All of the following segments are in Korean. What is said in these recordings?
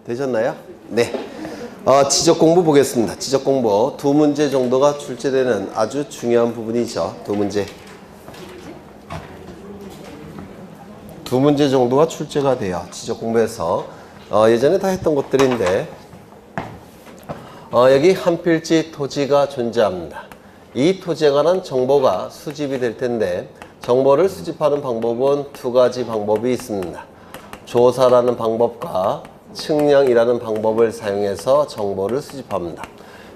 되셨나요? 네. 지적 공부 보겠습니다. 지적 공부 두 문제 정도가 출제되는 아주 중요한 부분이죠. 두 문제 정도가 출제가 돼요. 지적 공부에서 예전에 다 했던 것들인데 여기 한 필지 토지가 존재합니다. 이 토지에 관한 정보가 수집이 될 텐데 정보를 수집하는 방법은 두 가지 방법이 있습니다. 조사라는 방법과 측량이라는 방법을 사용해서 정보를 수집합니다.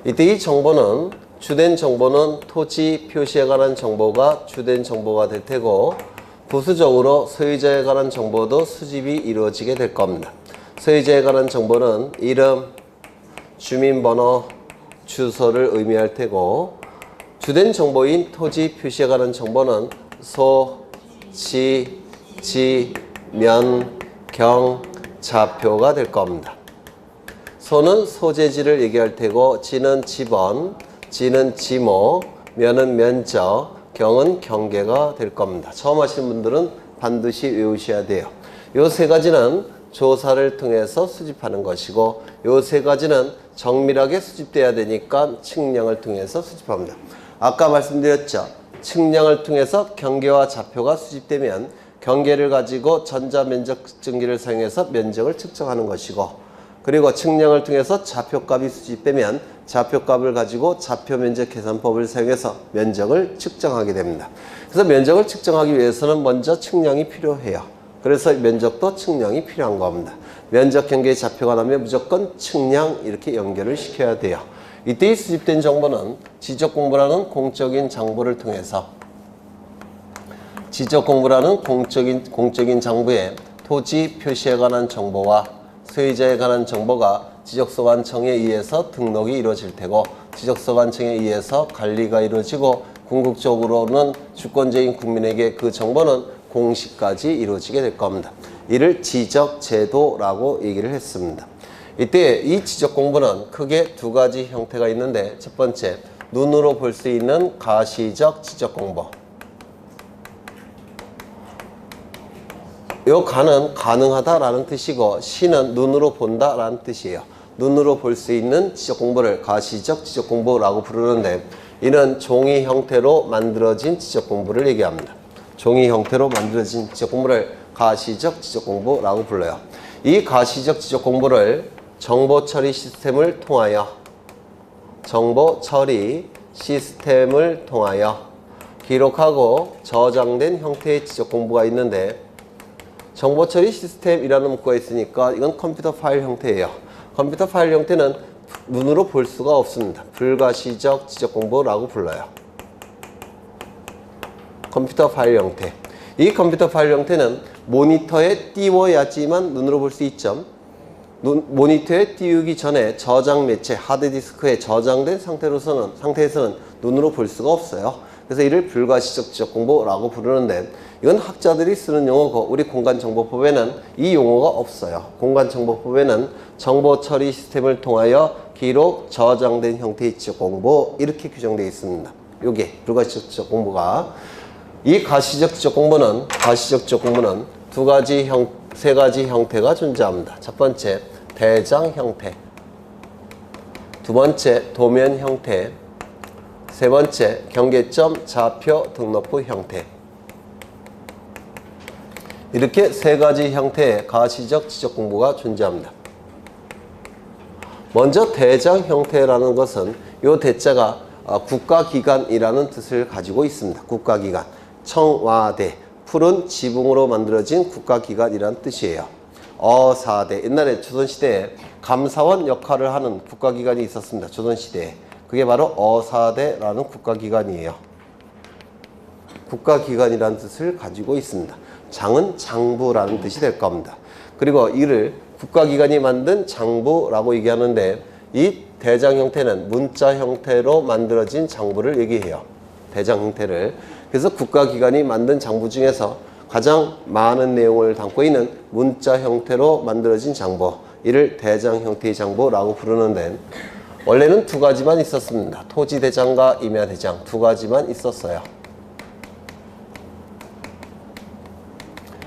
이때 이 정보는 주된 정보는 토지 표시에 관한 정보가 주된 정보가 될 테고 부수적으로 소유자에 관한 정보도 수집이 이루어지게 될 겁니다. 소유자에 관한 정보는 이름, 주민번호, 주소를 의미할 테고 주된 정보인 토지 표시에 관한 정보는 소, 지, 면, 경, 좌표가 될 겁니다. 소는 소재지를 얘기할 테고 지는 지번, 지는 지모, 면은 면적, 경은 경계가 될 겁니다. 처음 하시는 분들은 반드시 외우셔야 돼요. 요 세 가지는 조사를 통해서 수집하는 것이고 요 세 가지는 정밀하게 수집돼야 되니까 측량을 통해서 수집합니다. 아까 말씀드렸죠. 측량을 통해서 경계와 좌표가 수집되면 경계를 가지고 전자면적 측정기를 사용해서 면적을 측정하는 것이고 그리고 측량을 통해서 좌표값이 수집되면 좌표값을 가지고 좌표면적 계산법을 사용해서 면적을 측정하게 됩니다. 그래서 면적을 측정하기 위해서는 먼저 측량이 필요해요. 그래서 면적도 측량이 필요한 겁니다. 면적 경계의 좌표가 나면 무조건 측량 이렇게 연결을 시켜야 돼요. 이때 수집된 정보는 지적 공부라는 공적인 장부를 통해서 지적 공부라는 공적인 장부에 토지 표시에 관한 정보와 소유자에 관한 정보가 지적소관청에 의해서 등록이 이루어질 테고 지적소관청에 의해서 관리가 이루어지고 궁극적으로는 주권자인 국민에게 그 정보는 공시까지 이루어지게 될 겁니다. 이를 지적제도라고 얘기를 했습니다. 이때 이 지적 공부는 크게 두 가지 형태가 있는데 첫 번째, 눈으로 볼 수 있는 가시적 지적 공부. 요 가는 가능하다라는 뜻이고 시는 눈으로 본다라는 뜻이에요. 눈으로 볼 수 있는 지적 공부를 가시적 지적 공부라고 부르는데 이는 종이 형태로 만들어진 지적 공부를 얘기합니다. 종이 형태로 만들어진 지적 공부를 가시적 지적 공부라고 불러요. 이 가시적 지적 공부를 정보 처리 시스템을 통하여 기록하고 저장된 형태의 지적 공부가 있는데 정보 처리 시스템이라는 문구가 있으니까 이건 컴퓨터 파일 형태예요. 컴퓨터 파일 형태는 눈으로 볼 수가 없습니다. 불가시적 지적 공부라고 불러요. 컴퓨터 파일 형태. 이 컴퓨터 파일 형태는 모니터에 띄워야지만 눈으로 볼 수 있죠. 모니터에 띄우기 전에 저장 매체 하드디스크에 저장된 상태에서는 눈으로 볼 수가 없어요. 그래서 이를 불가시적 지적 공부라고 부르는데 이건 학자들이 쓰는 용어고 우리 공간정보법에는 이 용어가 없어요. 공간정보법에는 정보 처리 시스템을 통하여 기록, 저장된 형태의 지적 공부 이렇게 규정되어 있습니다. 요게 불가시적 지적 공부가 이 가시적 지적 공부는 세 가지 형태가 존재합니다. 첫 번째, 대장 형태. 두 번째, 도면 형태. 세 번째, 경계점 좌표 등록부 형태. 이렇게 세 가지 형태의 가시적 지적 공부가 존재합니다. 먼저 대장 형태라는 것은 이 대자가 국가기관이라는 뜻을 가지고 있습니다. 국가기관. 청와대, 푸른 지붕으로 만들어진 국가기관이라는 뜻이에요. 어사대, 옛날에 조선시대에 감사원 역할을 하는 국가기관이 있었습니다. 조선시대에. 그게 바로 어사대라는 국가기관이에요. 국가기관이라는 뜻을 가지고 있습니다. 장은 장부라는 뜻이 될 겁니다. 그리고 이를 국가기관이 만든 장부라고 얘기하는데 이 대장 형태는 문자 형태로 만들어진 장부를 얘기해요. 대장 형태를. 그래서 국가기관이 만든 장부 중에서 가장 많은 내용을 담고 있는 문자 형태로 만들어진 장부, 이를 대장 형태의 장부라고 부르는데 원래는 두 가지만 있었습니다. 토지대장과 임야대장 두 가지만 있었어요.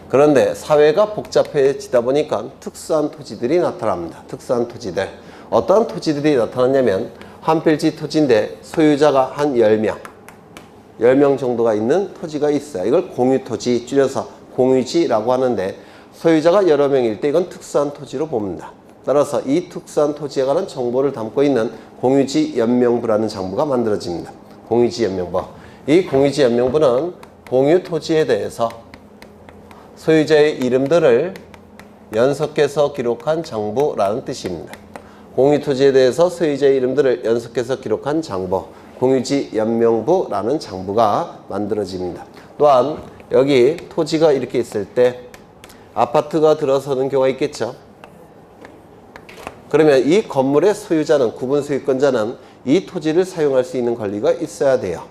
그런데 사회가 복잡해지다 보니까 특수한 토지들이 나타납니다. 특수한 토지들. 어떠한 토지들이 나타났냐면 한 필지 토지인데 소유자가 한 10명, 10명 정도가 있는 토지가 있어요. 이걸 공유토지, 줄여서 공유지라고 하는데 소유자가 여러 명일 때 이건 특수한 토지로 봅니다. 따라서 이 특수한 토지에 관한 정보를 담고 있는 공유지 연명부라는 장부가 만들어집니다. 공유지 연명부. 이 공유지 연명부는 공유 토지에 대해서 소유자의 이름들을 연속해서 기록한 장부라는 뜻입니다. 공유 토지에 대해서 소유자의 이름들을 연속해서 기록한 장부, 공유지 연명부라는 장부가 만들어집니다. 또한 여기 토지가 이렇게 있을 때 아파트가 들어서는 경우가 있겠죠. 그러면 이 건물의 소유자는, 구분 소유권자는 이 토지를 사용할 수 있는 권리가 있어야 돼요.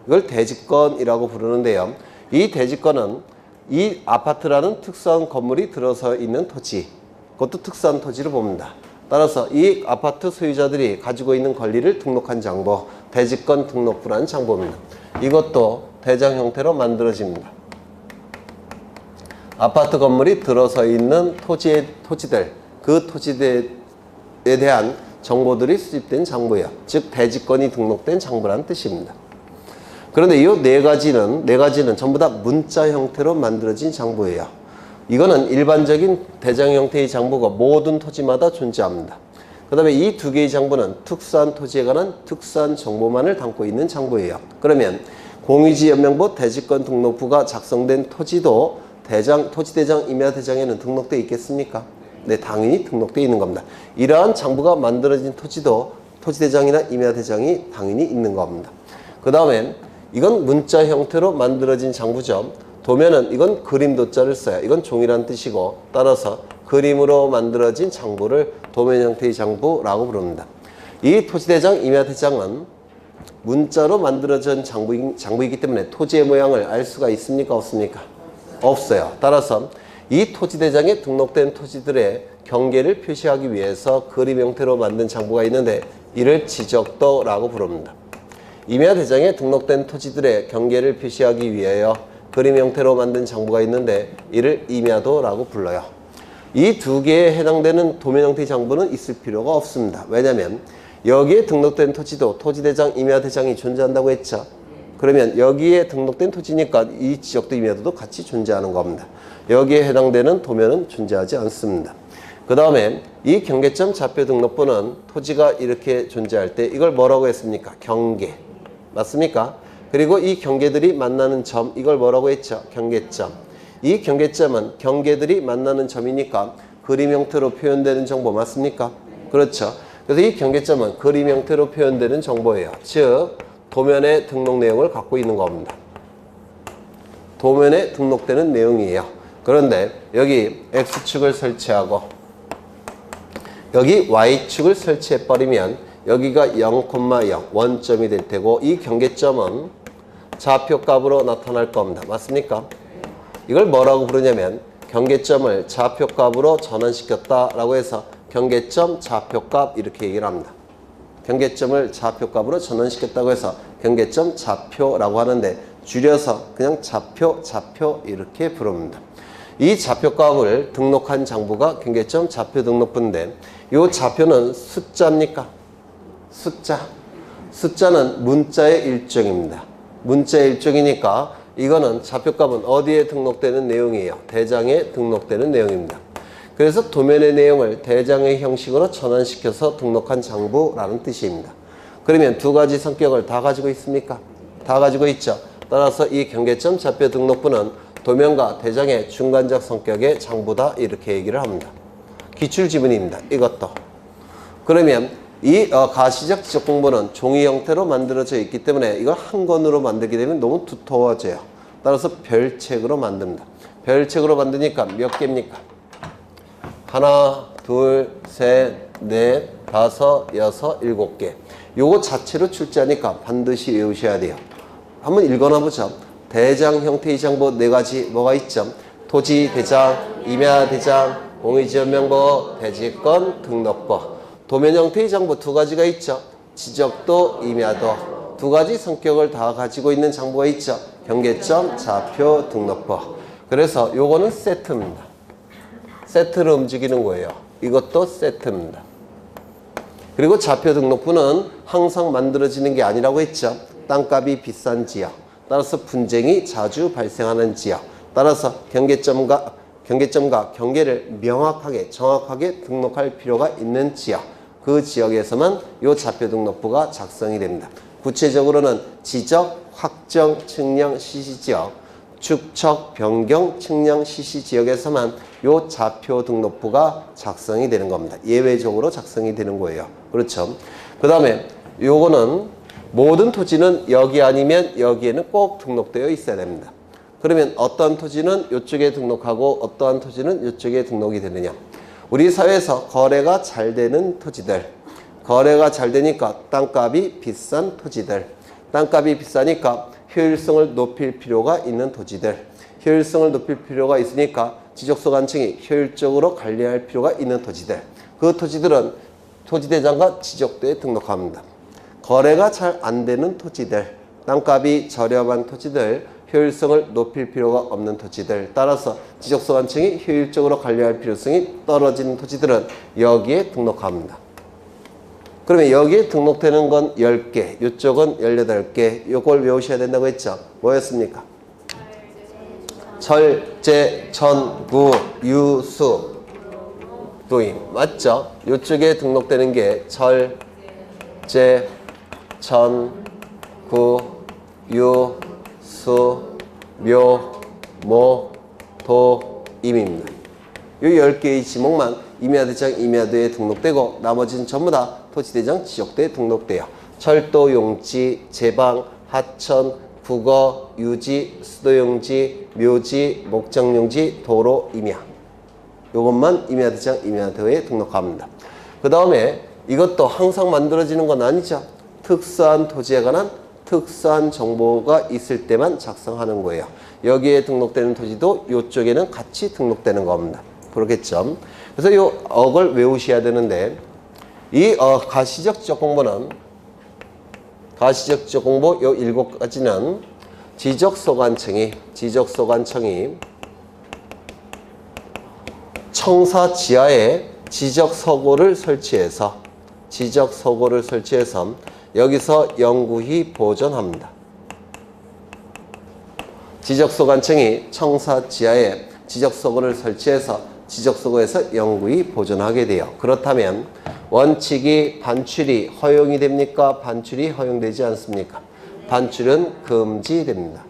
이걸 대지권이라고 부르는데요. 이 대지권은 이 아파트라는 특수한 건물이 들어서 있는 토지, 그것도 특수한 토지로 봅니다. 따라서 이 아파트 소유자들이 가지고 있는 권리를 등록한 장부, 대지권 등록부라는 장부입니다. 이것도 대장 형태로 만들어집니다. 아파트 건물이 들어서 있는 토지들, 그 토지들에 대한 정보들이 수집된 장부예요. 즉 대지권이 등록된 장부라는 뜻입니다. 그런데 이 네 가지는 전부 다 문자 형태로 만들어진 장부예요. 이거는 일반적인 대장 형태의 장부가 모든 토지마다 존재합니다. 그 다음에 이 두 개의 장부는 특수한 토지에 관한 특수한 정보만을 담고 있는 장부예요. 그러면 공유지 연명부 대지권 등록부가 작성된 토지도 토지대장 임야대장에는 등록되어 있겠습니까? 네, 당연히 등록되어 있는 겁니다. 이러한 장부가 만들어진 토지도 토지대장이나 임야대장이 당연히 있는 겁니다. 그 다음에 이건 문자 형태로 만들어진 장부죠. 도면은 이건 그림도자를 써요. 이건 종이란 뜻이고 따라서 그림으로 만들어진 장부를 도면 형태의 장부라고 부릅니다. 이 토지대장, 임야대장은 문자로 만들어진 장부이기 때문에 토지의 모양을 알 수가 있습니까? 없습니까? 없어요. 따라서 이 토지대장에 등록된 토지들의 경계를 표시하기 위해서 그림 형태로 만든 장부가 있는데 이를 지적도라고 부릅니다. 임야대장에 등록된 토지들의 경계를 표시하기 위하여 그림 형태로 만든 장부가 있는데 이를 임야도라고 불러요. 이 두 개에 해당되는 도면 형태의 장부는 있을 필요가 없습니다. 왜냐하면 여기에 등록된 토지도 토지대장, 임야대장이 존재한다고 했죠. 그러면 여기에 등록된 토지니까 이 지적도 임야도도 같이 존재하는 겁니다. 여기에 해당되는 도면은 존재하지 않습니다. 그 다음에 이 경계점 좌표 등록부는 토지가 이렇게 존재할 때 이걸 뭐라고 했습니까? 경계. 맞습니까? 그리고 이 경계들이 만나는 점, 이걸 뭐라고 했죠? 경계점. 이 경계점은 경계들이 만나는 점이니까 그림 형태로 표현되는 정보 맞습니까? 그렇죠. 그래서 이 경계점은 그림 형태로 표현되는 정보예요. 즉 도면의 등록 내용을 갖고 있는 겁니다. 도면에 등록되는 내용이에요. 그런데 여기 X축을 설치하고 여기 Y축을 설치해 버리면 여기가 0,0 원점이 될 테고 이 경계점은 좌표값으로 나타날 겁니다. 맞습니까? 이걸 뭐라고 부르냐면 경계점을 좌표값으로 전환시켰다라고 해서 경계점 좌표값 이렇게 얘기를 합니다. 경계점을 좌표값으로 전환시켰다고 해서 경계점 좌표라고 하는데 줄여서 그냥 좌표 이렇게 부릅니다. 이 좌표값을 등록한 장부가 경계점 좌표 등록부인데 이 좌표는 숫자입니까? 숫자는 문자의 일종입니다. 문자의 일종이니까 이거는 좌표값은 어디에 등록되는 내용이에요? 대장에 등록되는 내용입니다. 그래서 도면의 내용을 대장의 형식으로 전환시켜서 등록한 장부라는 뜻입니다. 그러면 두 가지 성격을 다 가지고 있습니까? 다 가지고 있죠. 따라서 이 경계점 좌표 등록부는 도면과 대장의 중간적 성격의 장부다 이렇게 얘기를 합니다. 기출지문입니다. 이것도. 그러면 이 가시적 지적 공부는 종이 형태로 만들어져 있기 때문에 이걸 한 권으로 만들게 되면 너무 두터워져요. 따라서 별책으로 만듭니다. 별책으로 만드니까 몇 개입니까? 하나, 둘, 셋, 넷, 다섯, 여섯, 일곱 개. 요거 자체로 출제하니까 반드시 외우셔야 돼요. 한번 읽어나 보죠. 대장 형태의 장부 네 가지 뭐가 있죠? 토지 대장, 임야 대장, 공유지연명부, 대지권 등록부. 도면 형태의 장부 두 가지가 있죠. 지적도, 임야도. 두 가지 성격을 다 가지고 있는 장부가 있죠. 경계점, 좌표, 등록부. 그래서 요거는 세트입니다. 세트로 움직이는 거예요. 이것도 세트입니다. 그리고 좌표 등록부는 항상 만들어지는 게 아니라고 했죠. 땅값이 비싼 지역, 따라서 분쟁이 자주 발생하는 지역, 따라서 경계점과 경계를 명확하게 정확하게 등록할 필요가 있는 지역, 그 지역에서만 이 좌표 등록부가 작성이 됩니다. 구체적으로는 지적, 확정, 측량, 시시지역, 축척, 변경, 측량, 시시지역에서만 이 좌표 등록부가 작성이 되는 겁니다. 예외적으로 작성이 되는 거예요. 그렇죠? 그 다음에 요거는 모든 토지는 여기 아니면 여기에는 꼭 등록되어 있어야 됩니다. 그러면 어떠한 토지는 이쪽에 등록하고 어떠한 토지는 이쪽에 등록이 되느냐. 우리 사회에서 거래가 잘 되는 토지들, 거래가 잘 되니까 땅값이 비싼 토지들, 땅값이 비싸니까 효율성을 높일 필요가 있는 토지들, 효율성을 높일 필요가 있으니까 지적소관청이 효율적으로 관리할 필요가 있는 토지들, 그 토지들은 토지대장과 지적도에 등록합니다. 거래가 잘 안 되는 토지들, 땅값이 저렴한 토지들, 효율성을 높일 필요가 없는 토지들, 따라서 지적소관청이 효율적으로 관리할 필요성이 떨어지는 토지들은 여기에 등록합니다. 그러면 여기에 등록되는 건 10개, 이쪽은 18개, 요걸 외우셔야 된다고 했죠. 뭐였습니까? 철제, 천구, 유수, 도임. 맞죠? 이쪽에 등록되는 게 철제, 천구, 유수, 묘, 모, 도, 임입니다. 이 10개의 지목만 임야대장, 임야도에 등록되고 나머지는 전부 다 토지대장, 지적도에 등록돼요. 철도, 용지, 제방, 하천, 국어, 유지, 수도용지, 묘지, 목장용지, 도로, 임야. 이것만 임야대장, 임야도에 등록합니다. 그 다음에 이것도 항상 만들어지는 건 아니죠. 특수한 토지에 관한 특수한 정보가 있을 때만 작성하는 거예요. 여기에 등록되는 토지도 이쪽에는 같이 등록되는 겁니다. 그렇겠죠. 그래서 이 억을 외우셔야 되는데 이 가시적 지적공부는 가시적 지적공부 요 7가지는 지적소관청이 청사 지하에 지적서고를 설치해서 여기서 영구히 보존합니다. 지적소관청이 청사 지하에 지적서고를 설치해서 지적서고에서 영구히 보존하게 돼요. 그렇다면 원칙이 반출이 허용이 됩니까? 반출이 허용되지 않습니까? 반출은 금지됩니다.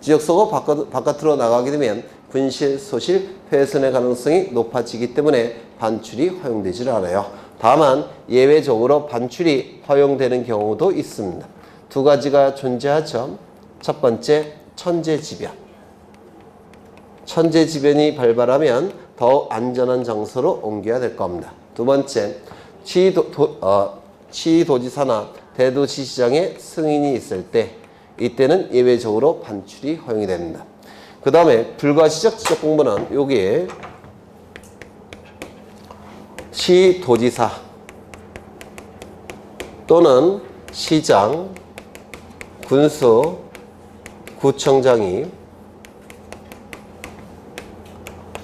지적서고 바깥으로 나가게 되면 분실, 소실, 훼손의 가능성이 높아지기 때문에 반출이 허용되지 않아요. 다만 예외적으로 반출이 허용되는 경우도 있습니다. 두 가지가 존재하죠. 첫 번째, 천재지변. 천재지변이 발발하면 더욱 안전한 장소로 옮겨야 될 겁니다. 두 번째, 시도지사나 대도시시장의 승인이 있을 때 이때는 예외적으로 반출이 허용이 됩니다. 그 다음에 불가시적 지적공부는 여기에 시도지사 또는 시장, 군수, 구청장이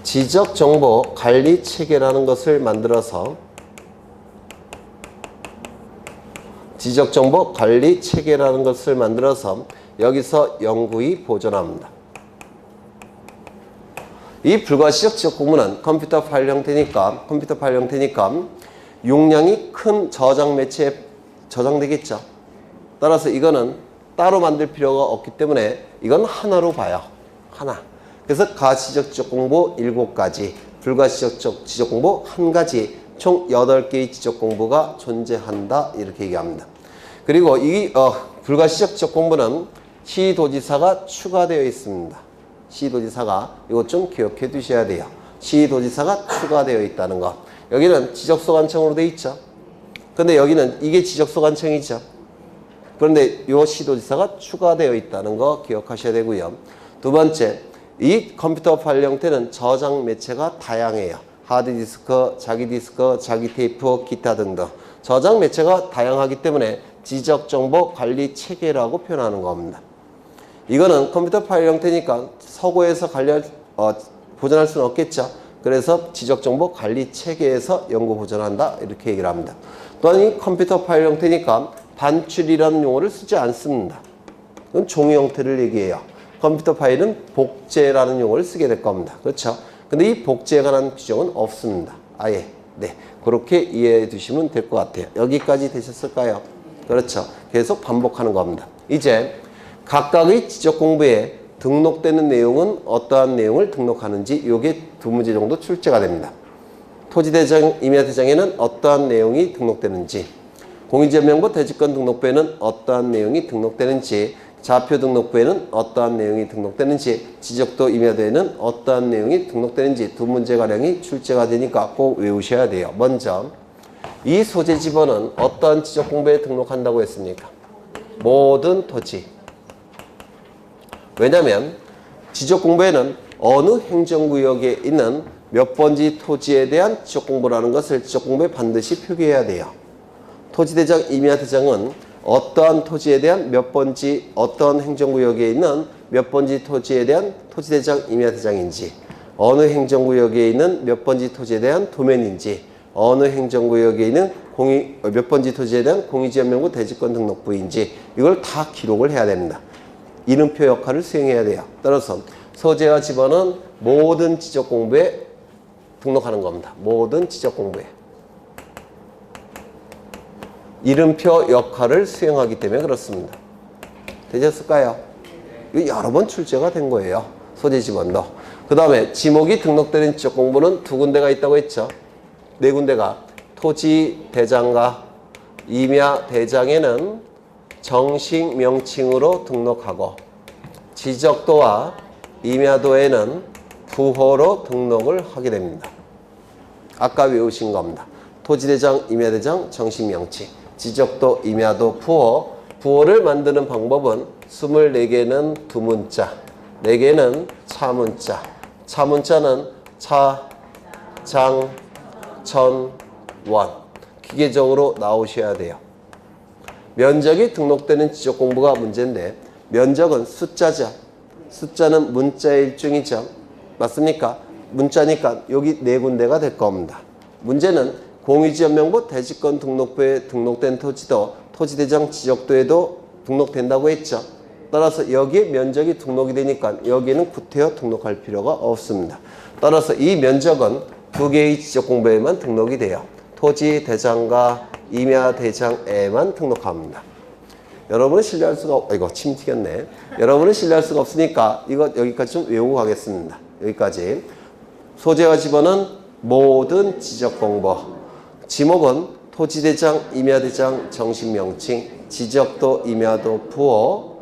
지적정보 관리 체계라는 것을 만들어서 여기서 영구히 보존합니다. 이 불가시적 지적공부는 컴퓨터 파일 형태니까 용량이 큰 저장 매체에 저장되겠죠. 따라서 이거는 따로 만들 필요가 없기 때문에 이건 하나로 봐요. 하나. 그래서 가시적 지적공부 7가지, 불가시적 지적공부 1가지, 총 8개의 지적공부가 존재한다. 이렇게 얘기합니다. 그리고 이 불가시적 지적공부는 시도지사가 추가되어 있습니다. 시도지사가 이것 좀 기억해 두셔야 돼요. 시도지사가 추가되어 있다는 거. 여기는 지적소관청으로 되어 있죠. 근데 여기는 이게 지적소관청이죠. 그런데 이 시도지사가 추가되어 있다는 거 기억하셔야 되고요. 두 번째, 이 컴퓨터 파일 형태는 저장 매체가 다양해요. 하드디스크, 자기 디스크, 자기 테이프, 기타 등등. 저장 매체가 다양하기 때문에 지적정보 관리 체계라고 표현하는 겁니다. 이거는 컴퓨터 파일 형태니까 서고에서 보존할 수는 없겠죠. 그래서 지적정보 관리 체계에서 연구 보존한다 이렇게 얘기를 합니다. 또한 이 컴퓨터 파일 형태니까 반출이라는 용어를 쓰지 않습니다. 이건 종이 형태를 얘기해요. 컴퓨터 파일은 복제라는 용어를 쓰게 될 겁니다. 그렇죠? 근데 이 복제에 관한 규정은 없습니다. 아예. 네. 그렇게 이해해 두시면 될 것 같아요. 여기까지 되셨을까요? 그렇죠. 계속 반복하는 겁니다. 이제 각각의 지적 공부에 등록되는 내용은 어떠한 내용을 등록하는지 요게 두 문제 정도 출제가 됩니다. 토지대장, 임야대장에는 어떠한 내용이 등록되는지, 공유지역명부 대지권 등록부에는 어떠한 내용이 등록되는지, 좌표 등록부에는 어떠한 내용이 등록되는지, 지적도 임야도에는 어떠한 내용이 등록되는지 두 문제가량이 출제가 되니까 꼭 외우셔야 돼요. 먼저 이 소재 지번은 어떠한 지적 공부에 등록한다고 했습니까? 모든 토지. 왜냐하면 지적 공부에는 어느 행정구역에 있는 몇 번지 토지에 대한 지적 공부라는 것을 지적 공부에 반드시 표기해야 돼요. 토지대장, 임야대장은 어떠한 토지에 대한 몇 번지, 어떤 행정구역에 있는 몇 번지 토지에 대한 토지대장, 임야대장인지, 어느 행정구역에 있는 몇 번지 토지에 대한 도면인지, 어느 행정구역에 있는 몇 번지 토지에 대한 공유지역명부 대지권 등록부인지 이걸 다 기록을 해야 됩니다. 이름표 역할을 수행해야 돼요. 따라서 소재와 지번은 모든 지적 공부에 등록하는 겁니다. 모든 지적 공부에. 이름표 역할을 수행하기 때문에 그렇습니다. 되셨을까요? 이거 여러 번 출제가 된 거예요. 소재 지번도. 그 다음에 지목이 등록되는 지적 공부는 두 군데가 있다고 했죠. 네 군데가 토지 대장과 임야 대장에는 정식 명칭으로 등록하고 지적도와 임야도에는 부호로 등록을 하게 됩니다. 아까 외우신 겁니다. 토지대장, 임야대장, 정식 명칭, 지적도, 임야도, 부호. 부호를 만드는 방법은 24개는 두문자, 4개는 차문자. 차문자는 차, 장, 천, 원. 기계적으로 나오셔야 돼요. 면적이 등록되는 지적 공부가 문제인데 면적은 숫자죠. 숫자는 문자의 일종이죠. 맞습니까? 문자니까 여기 네 군데가 될 겁니다. 문제는 공유지역명부 대지권 등록부에 등록된 토지도 토지대장 지적도에도 등록된다고 했죠. 따라서 여기에 면적이 등록이 되니까 여기에는 구태여 등록할 필요가 없습니다. 따라서 이 면적은 두 개의 지적 공부에만 등록이 돼요. 토지대장과 임야대장에만 등록합니다. 여러분은 신뢰할 수가 이거 침 튀겼네. 여러분은 신뢰할 수가 없으니까 이거 여기까지 좀 외우고 가겠습니다. 여기까지. 소재와 지번은 모든 지적 공부. 지목은 토지대장, 임야대장, 정식명칭, 지적도, 임야도, 부호.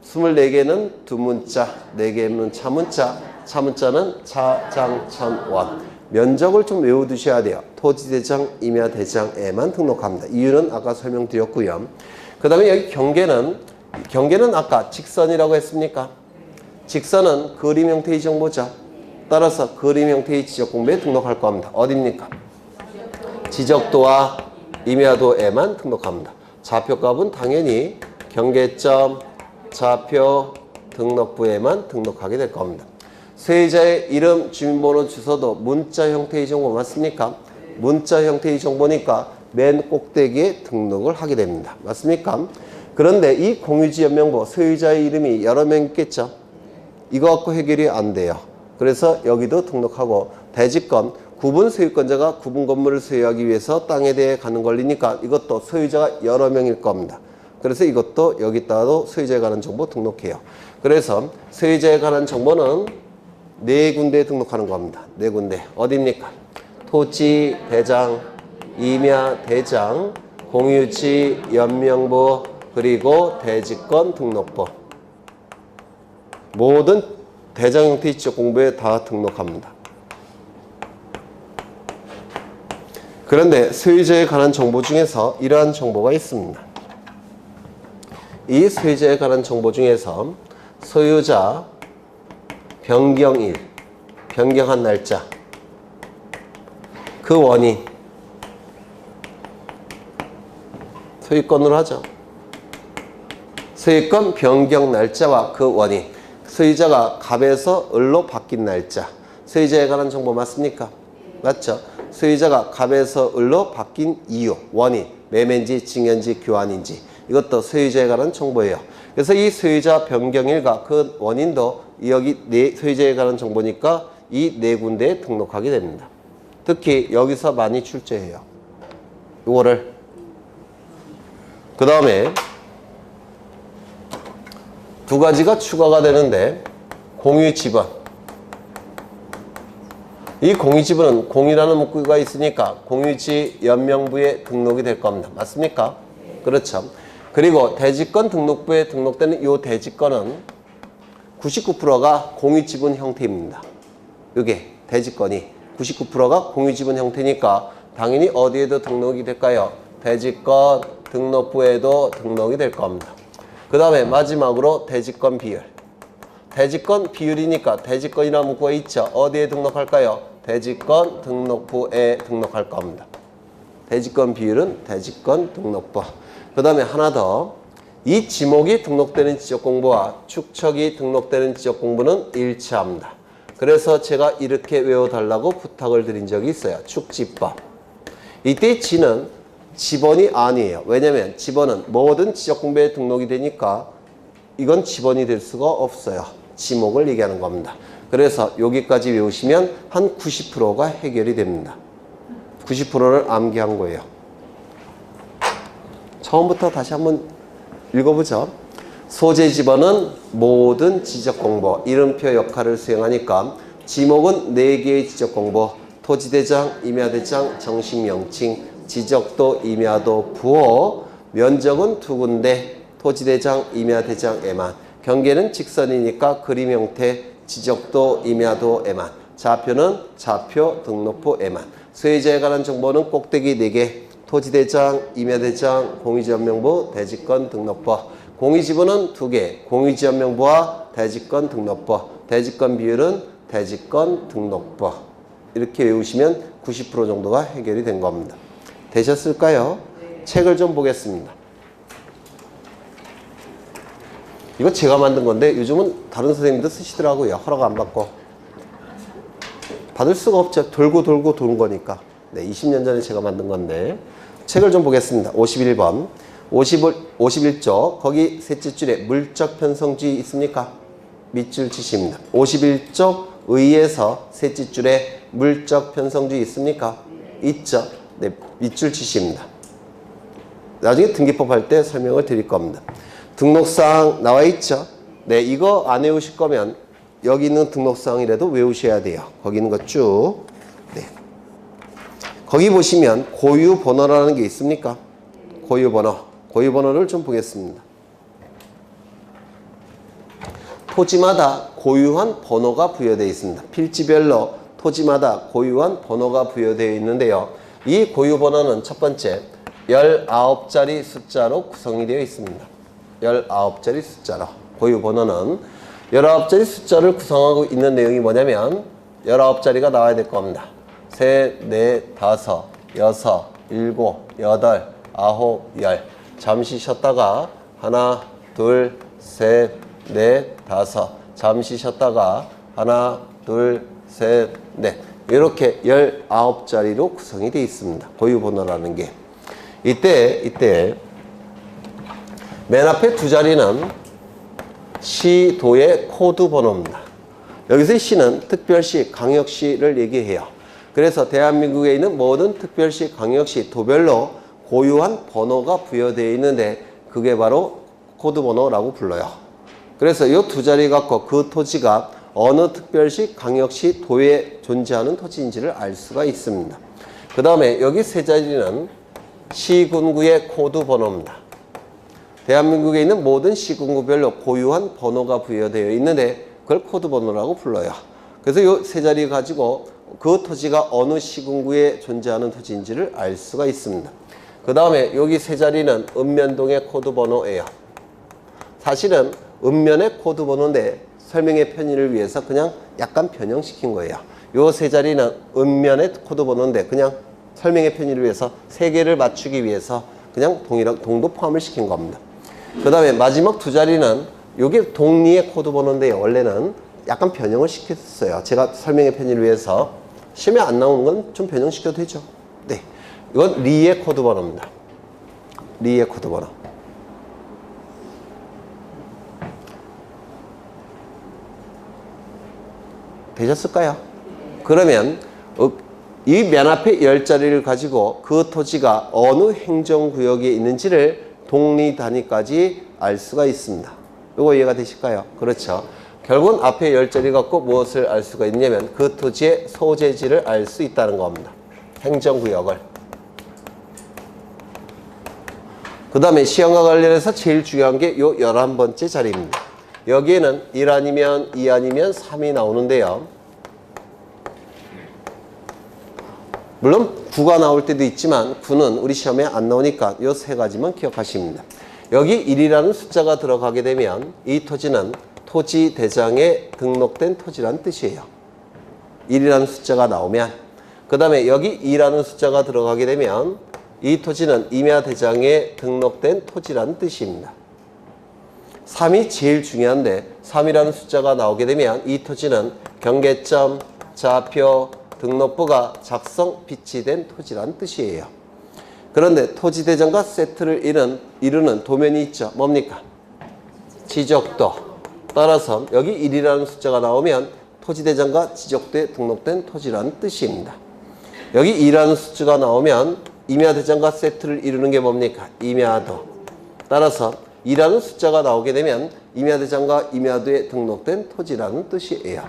24개는 두문자, 4개는 차문자. 차문자는 차, 장, 천, 원. 면적을 좀 외워두셔야 돼요. 토지대장, 임야대장에만 등록합니다. 이유는 아까 설명드렸고요. 그 다음에 여기 경계는 아까 직선이라고 했습니까? 직선은 그림 형태의 정보죠. 따라서 그림 형태의 지적 공부에 등록할 겁니다. 어디입니까? 지적도와 임야도에만 등록합니다. 좌표값은 당연히 경계점, 좌표, 등록부에만 등록하게 될 겁니다. 소유자의 이름, 주민번호, 주소도 문자 형태의 정보 맞습니까? 문자 형태의 정보니까 맨 꼭대기에 등록을 하게 됩니다. 맞습니까? 그런데 이 공유지역명부 소유자의 이름이 여러 명 있겠죠? 이거 갖고 해결이 안 돼요. 그래서 여기도 등록하고 대지권, 구분 소유권자가 구분 건물을 소유하기 위해서 땅에 대해 가는 권리니까 이것도 소유자가 여러 명일 겁니다. 그래서 이것도 여기다가도 소유자에 관한 정보 등록해요. 그래서 소유자에 관한 정보는 네 군데에 등록하는 겁니다. 네 군데. 어디입니까? 토지 대장, 임야 대장, 공유지 연명부, 그리고 대지권 등록부. 모든 대장 형태의 지적 공부에 다 등록합니다. 그런데 소유자에 관한 정보 중에서 이러한 정보가 있습니다. 이 소유자에 관한 정보 중에서 소유자 변경일, 변경한 날짜, 그 원인, 소유권으로 하죠. 소유권 변경 날짜와 그 원인. 소유자가 갑에서 을로 바뀐 날짜. 소유자에 관한 정보 맞습니까? 맞죠? 소유자가 갑에서 을로 바뀐 이유, 원인, 매매인지 증여인지 교환인지 이것도 소유자에 관한 정보예요. 그래서 이 소유자 변경일과 그 원인도 여기 소유자에 관한 정보니까 이 네 군데에 등록하게 됩니다. 특히 여기서 많이 출제해요. 이거를. 그 다음에 두 가지가 추가가 되는데 공유 지번. 이 공유 지번은 공유라는 문구가 있으니까 공유지 연명부에 등록이 될 겁니다. 맞습니까? 그렇죠. 그리고 대지권 등록부에 등록되는 이 대지권은 99%가 공유 지분 형태입니다. 이게 대지권이 99%가 공유 지분 형태니까 당연히 어디에도 등록이 될까요? 대지권 등록부에도 등록이 될 겁니다. 그 다음에 마지막으로 대지권 비율. 대지권 비율이니까 대지권이라는 문구가 있죠. 어디에 등록할까요? 대지권 등록부에 등록할 겁니다. 대지권 비율은 대지권 등록부. 그 다음에 하나 더. 이 지목이 등록되는 지적공부와 축척이 등록되는 지적공부는 일치합니다. 그래서 제가 이렇게 외워달라고 부탁을 드린 적이 있어요. 축지법. 이때 지는 지번이 아니에요. 왜냐면 지번은 모든 지적공부에 등록이 되니까 이건 지번이 될 수가 없어요. 지목을 얘기하는 겁니다. 그래서 여기까지 외우시면 한 90%가 해결이 됩니다. 90%를 암기한 거예요. 처음부터 다시 한번 읽어보죠. 소재 지번은 모든 지적공부, 이름표 역할을 수행하니까 지목은 4개의 지적공부, 토지대장, 임야대장, 정식명칭, 지적도, 임야도, 부호, 면적은 2군데, 토지대장, 임야대장에만, 경계는 직선이니까 그림 형태, 지적도, 임야도에만, 좌표는 좌표, 등록부에만, 소유자에 관한 정보는 꼭대기 4개, 토지대장, 임야대장, 공유지연명부, 대지권 등록부, 공유지분은 2개, 공유지연명부와 대지권 등록부, 대지권 비율은 대지권 등록부. 이렇게 외우시면 90% 정도가 해결이 된 겁니다. 되셨을까요? 네. 책을 좀 보겠습니다. 이거 제가 만든 건데 요즘은 다른 선생님도 쓰시더라고요. 허락 안 받고. 받을 수가 없죠. 돌고 도는 거니까. 네, 20년 전에 제가 만든 건데 책을 좀 보겠습니다. 51번. 51쪽 거기 셋째 줄에 물적 편성주의 있습니까? 밑줄 치십니다. 51쪽 의에서 셋째 줄에 물적 편성주의 있습니까? 있죠. 네, 밑줄 치십니다. 나중에 등기법 할 때 설명을 드릴 겁니다. 등록사항 나와 있죠? 네, 이거 안 외우실 거면 여기 있는 등록사항이라도 외우셔야 돼요. 거기 있는 거 쭉. 네. 거기 보시면 고유번호라는 게 있습니까? 고유번호. 고유번호를 좀 보겠습니다. 토지마다 고유한 번호가 부여되어 있습니다. 필지별로 토지마다 고유한 번호가 부여되어 있는데요. 이 고유번호는 첫 번째 19자리 숫자로 구성이 되어 있습니다. 19자리 숫자로. 고유번호는 19자리 숫자를 구성하고 있는 내용이 뭐냐면 19자리가 나와야 될 겁니다. 3, 4, 5, 6, 7, 8, 9, 10. 잠시 쉬었다가 하나, 둘, 셋, 넷, 다섯. 잠시 쉬었다가 하나, 둘, 셋, 넷. 이렇게 19자리로 구성이 되어 있습니다. 고유번호라는 게. 이때 맨 앞에 두 자리는 시도의 코드 번호입니다. 여기서 시는 특별시, 강역시를 얘기해요. 그래서 대한민국에 있는 모든 특별시, 강역시, 도별로 고유한 번호가 부여되어 있는데 그게 바로 코드 번호라고 불러요. 그래서 이 두 자리 갖고 그 토지가 어느 특별시, 강역시, 도에 존재하는 토지인지를 알 수가 있습니다. 그 다음에 여기 세 자리는 시군구의 코드 번호입니다. 대한민국에 있는 모든 시군구별로 고유한 번호가 부여되어 있는데 그걸 코드 번호라고 불러요. 그래서 이 세 자리 가지고 그 토지가 어느 시군구에 존재하는 토지인지를 알 수가 있습니다. 그 다음에 여기 세 자리는 읍면동의 코드 번호예요. 사실은 읍면의 코드 번호인데 설명의 편의를 위해서 그냥 약간 변형시킨 거예요. 요 세 자리는 읍면의 코드 번호인데 그냥 설명의 편의를 위해서 세 개를 맞추기 위해서 그냥 동도 포함을 시킨 겁니다. 그 다음에 마지막 두 자리는 이게 동리의 코드 번호인데요. 원래는 약간 변형을 시켰어요. 제가 설명의 편의를 위해서 시험에 안 나오는 건 좀 변형시켜도 되죠. 네, 이건 리의 코드 번호입니다. 리의 코드 번호. 되셨을까요? 그러면 이 맨 앞에 10자리를 가지고 그 토지가 어느 행정구역에 있는지를 동리 단위까지 알 수가 있습니다. 이거 이해가 되실까요? 그렇죠. 결국은 앞에 10자리 갖고 무엇을 알 수가 있냐면 그 토지의 소재지를 알 수 있다는 겁니다. 행정구역을. 그 다음에 시험과 관련해서 제일 중요한 게 요 11번째 자리입니다. 여기에는 1 아니면 2 아니면 3이 나오는데요. 물론 9가 나올 때도 있지만 9는 우리 시험에 안 나오니까 요 세 가지만 기억하십니다. 여기 1이라는 숫자가 들어가게 되면 이 토지는 토지 대장에 등록된 토지란 뜻이에요. 1이라는 숫자가 나오면. 그 다음에 여기 2라는 숫자가 들어가게 되면 이 토지는 임야 대장에 등록된 토지란 뜻입니다. 3이 제일 중요한데 3이라는 숫자가 나오게 되면 이 토지는 경계점, 좌표, 등록부가 작성, 비치된 토지란 뜻이에요. 그런데 토지대장과 세트를 이루는 도면이 있죠. 뭡니까? 지적도. 따라서 여기 1이라는 숫자가 나오면 토지대장과 지적도에 등록된 토지라는 뜻입니다. 여기 2라는 숫자가 나오면 임야대장과 세트를 이루는 게 뭡니까? 임야도. 따라서 2라는 숫자가 나오게 되면 임야대장과 임야도에 등록된 토지라는 뜻이에요.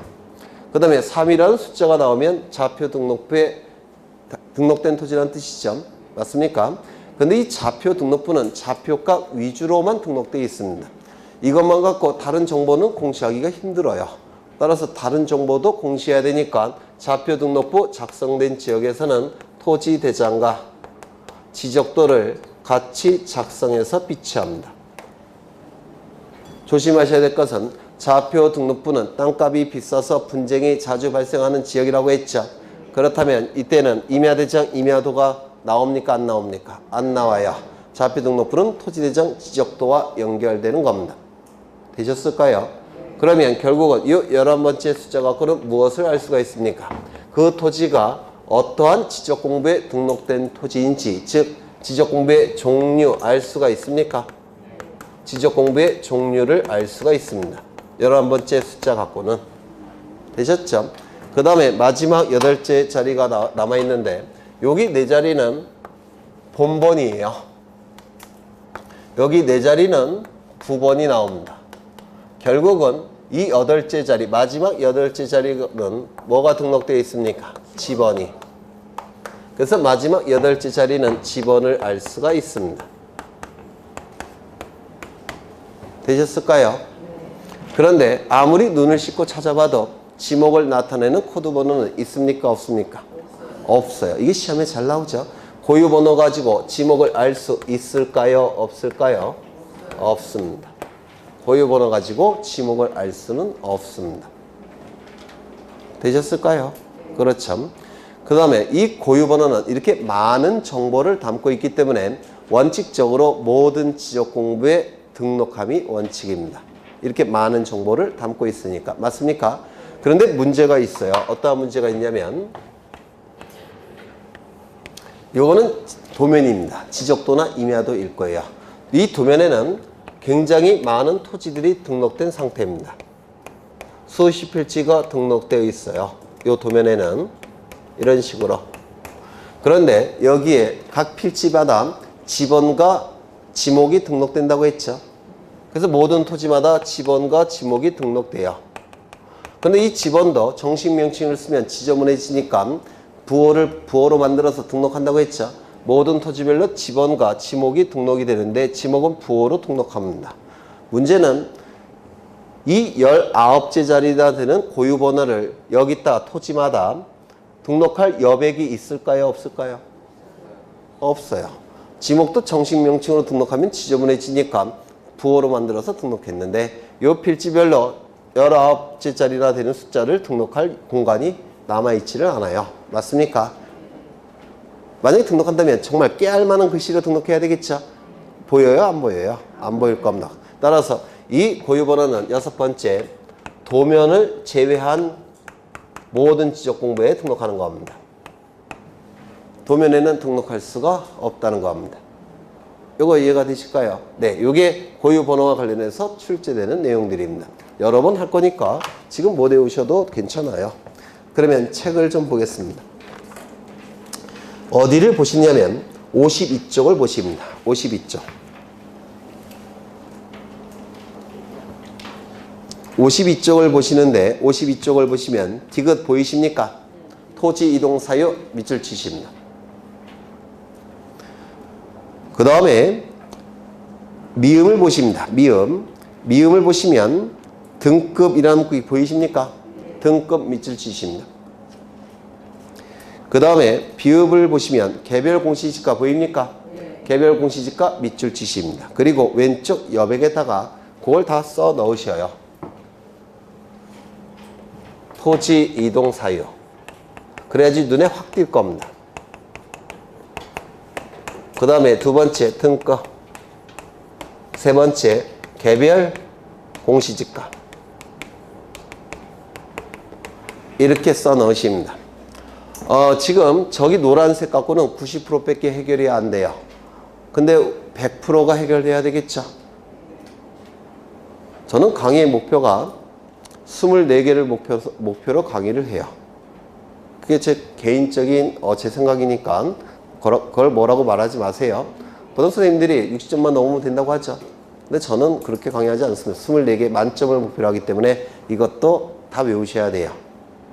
그 다음에 3이라는 숫자가 나오면 좌표 등록부에 등록된 토지라는 뜻이죠. 맞습니까? 근데 이 좌표 등록부는 좌표값 위주로만 등록되어 있습니다. 이것만 갖고 다른 정보는 공시하기가 힘들어요. 따라서 다른 정보도 공시해야 되니까 좌표 등록부 작성된 지역에서는 토지 대장과 지적도를 같이 작성해서 비치합니다. 조심하셔야 될 것은 좌표 등록부는 땅값이 비싸서 분쟁이 자주 발생하는 지역이라고 했죠. 그렇다면 이때는 임야대장, 임야도가 나옵니까? 안 나옵니까? 안 나와요. 좌표 등록부는 토지대장 지적도와 연결되는 겁니다. 되셨을까요? 그러면 결국은 이 11번째 숫자 갖고는 무엇을 알 수가 있습니까? 그 토지가 어떠한 지적공부에 등록된 토지인지, 즉 지적공부의 종류 알 수가 있습니까? 지적공부의 종류를 알 수가 있습니다. 11번째 숫자 갖고는. 되셨죠? 그 다음에 마지막 8째 자리가 남아있는데 여기 4자리는 본번이에요. 여기 4자리는 부번이 나옵니다. 결국은 이 8째 자리, 마지막 8째 자리는 뭐가 등록되어 있습니까? 지번이. 그래서 마지막 8째 자리는 지번을 알 수가 있습니다. 되셨을까요? 그런데 아무리 눈을 씻고 찾아봐도 지목을 나타내는 코드 번호는 있습니까? 없습니까? 없어요. 이게 시험에 잘 나오죠. 고유 번호 가지고 지목을 알 수 있을까요? 없을까요? 없습니다. 고유 번호 가지고 지목을 알 수는 없습니다. 되셨을까요? 그렇죠. 그 다음에 이 고유 번호는 이렇게 많은 정보를 담고 있기 때문에 원칙적으로 모든 지적 공부에 등록함이 원칙입니다. 이렇게 많은 정보를 담고 있으니까. 맞습니까? 그런데 문제가 있어요. 어떠한 문제가 있냐면 요거는 도면입니다. 지적도나 임야도일 거예요. 이 도면에는 굉장히 많은 토지들이 등록된 상태입니다. 수십 필지가 등록되어 있어요. 이 도면에는 이런 식으로. 그런데 여기에 각 필지마다 지번과 지목이 등록된다고 했죠. 그래서 모든 토지마다 지번과 지목이 등록돼요. 근데 이 지번도 정식 명칭을 쓰면 지저분해지니까 부호로 만들어서 등록한다고 했죠. 모든 토지별로 지번과 지목이 등록이 되는데 지목은 부호로 등록합니다. 문제는 이 19째 자리가 되는 고유 번호를 여기다 토지마다 등록할 여백이 있을까요? 없을까요? 없어요. 지목도 정식 명칭으로 등록하면 지저분해지니까 부호로 만들어서 등록했는데 이 필지별로 19째 자리나 되는 숫자를 등록할 공간이 남아있지를 않아요. 맞습니까? 만약에 등록한다면 정말 깨알 만한 글씨로 등록해야 되겠죠. 보여요? 안 보여요? 안 보일 겁니다. 따라서 이 고유번호는 6번째, 도면을 제외한 모든 지적 공부에 등록하는 겁니다. 도면에는 등록할 수가 없다는 겁니다. 이거 이해가 되실까요? 네, 이게 고유번호와 관련해서 출제되는 내용들입니다. 여러 번 할 거니까 지금 못 외우셔도 괜찮아요. 그러면 책을 좀 보겠습니다. 어디를 보시냐면 52쪽을 보십니다. 52쪽. 52쪽을 보시는데 52쪽을 보시면 디귿 보이십니까? 토지 이동 사유 밑줄 치십니다. 그 다음에 미음을 보십니다. 미음을 보시면 등급이라는 문구 보이십니까? 등급 밑줄 치십니다. 그 다음에 비읍을 보시면 개별 공시지가 보입니까? 개별 공시지가 밑줄 치십니다. 그리고 왼쪽 여백에다가 그걸 다 써 넣으셔요. 토지 이동 사유. 그래야지 눈에 확 띌 겁니다. 그 다음에 두 번째 등급, 세 번째 개별 공시지가. 이렇게 써 넣으십니다. 지금 저기 노란색 갖고는 90%밖에 해결이 안 돼요. 근데 100%가 해결돼야 되겠죠. 저는 강의의 목표가 24개를 목표로 강의를 해요. 그게 제 개인적인 제 생각이니까 그걸 뭐라고 말하지 마세요. 보통 선생님들이 60점만 넘으면 된다고 하죠. 근데 저는 그렇게 강의하지 않습니다. 24개 만점을 목표로 하기 때문에 이것도 다 외우셔야 돼요.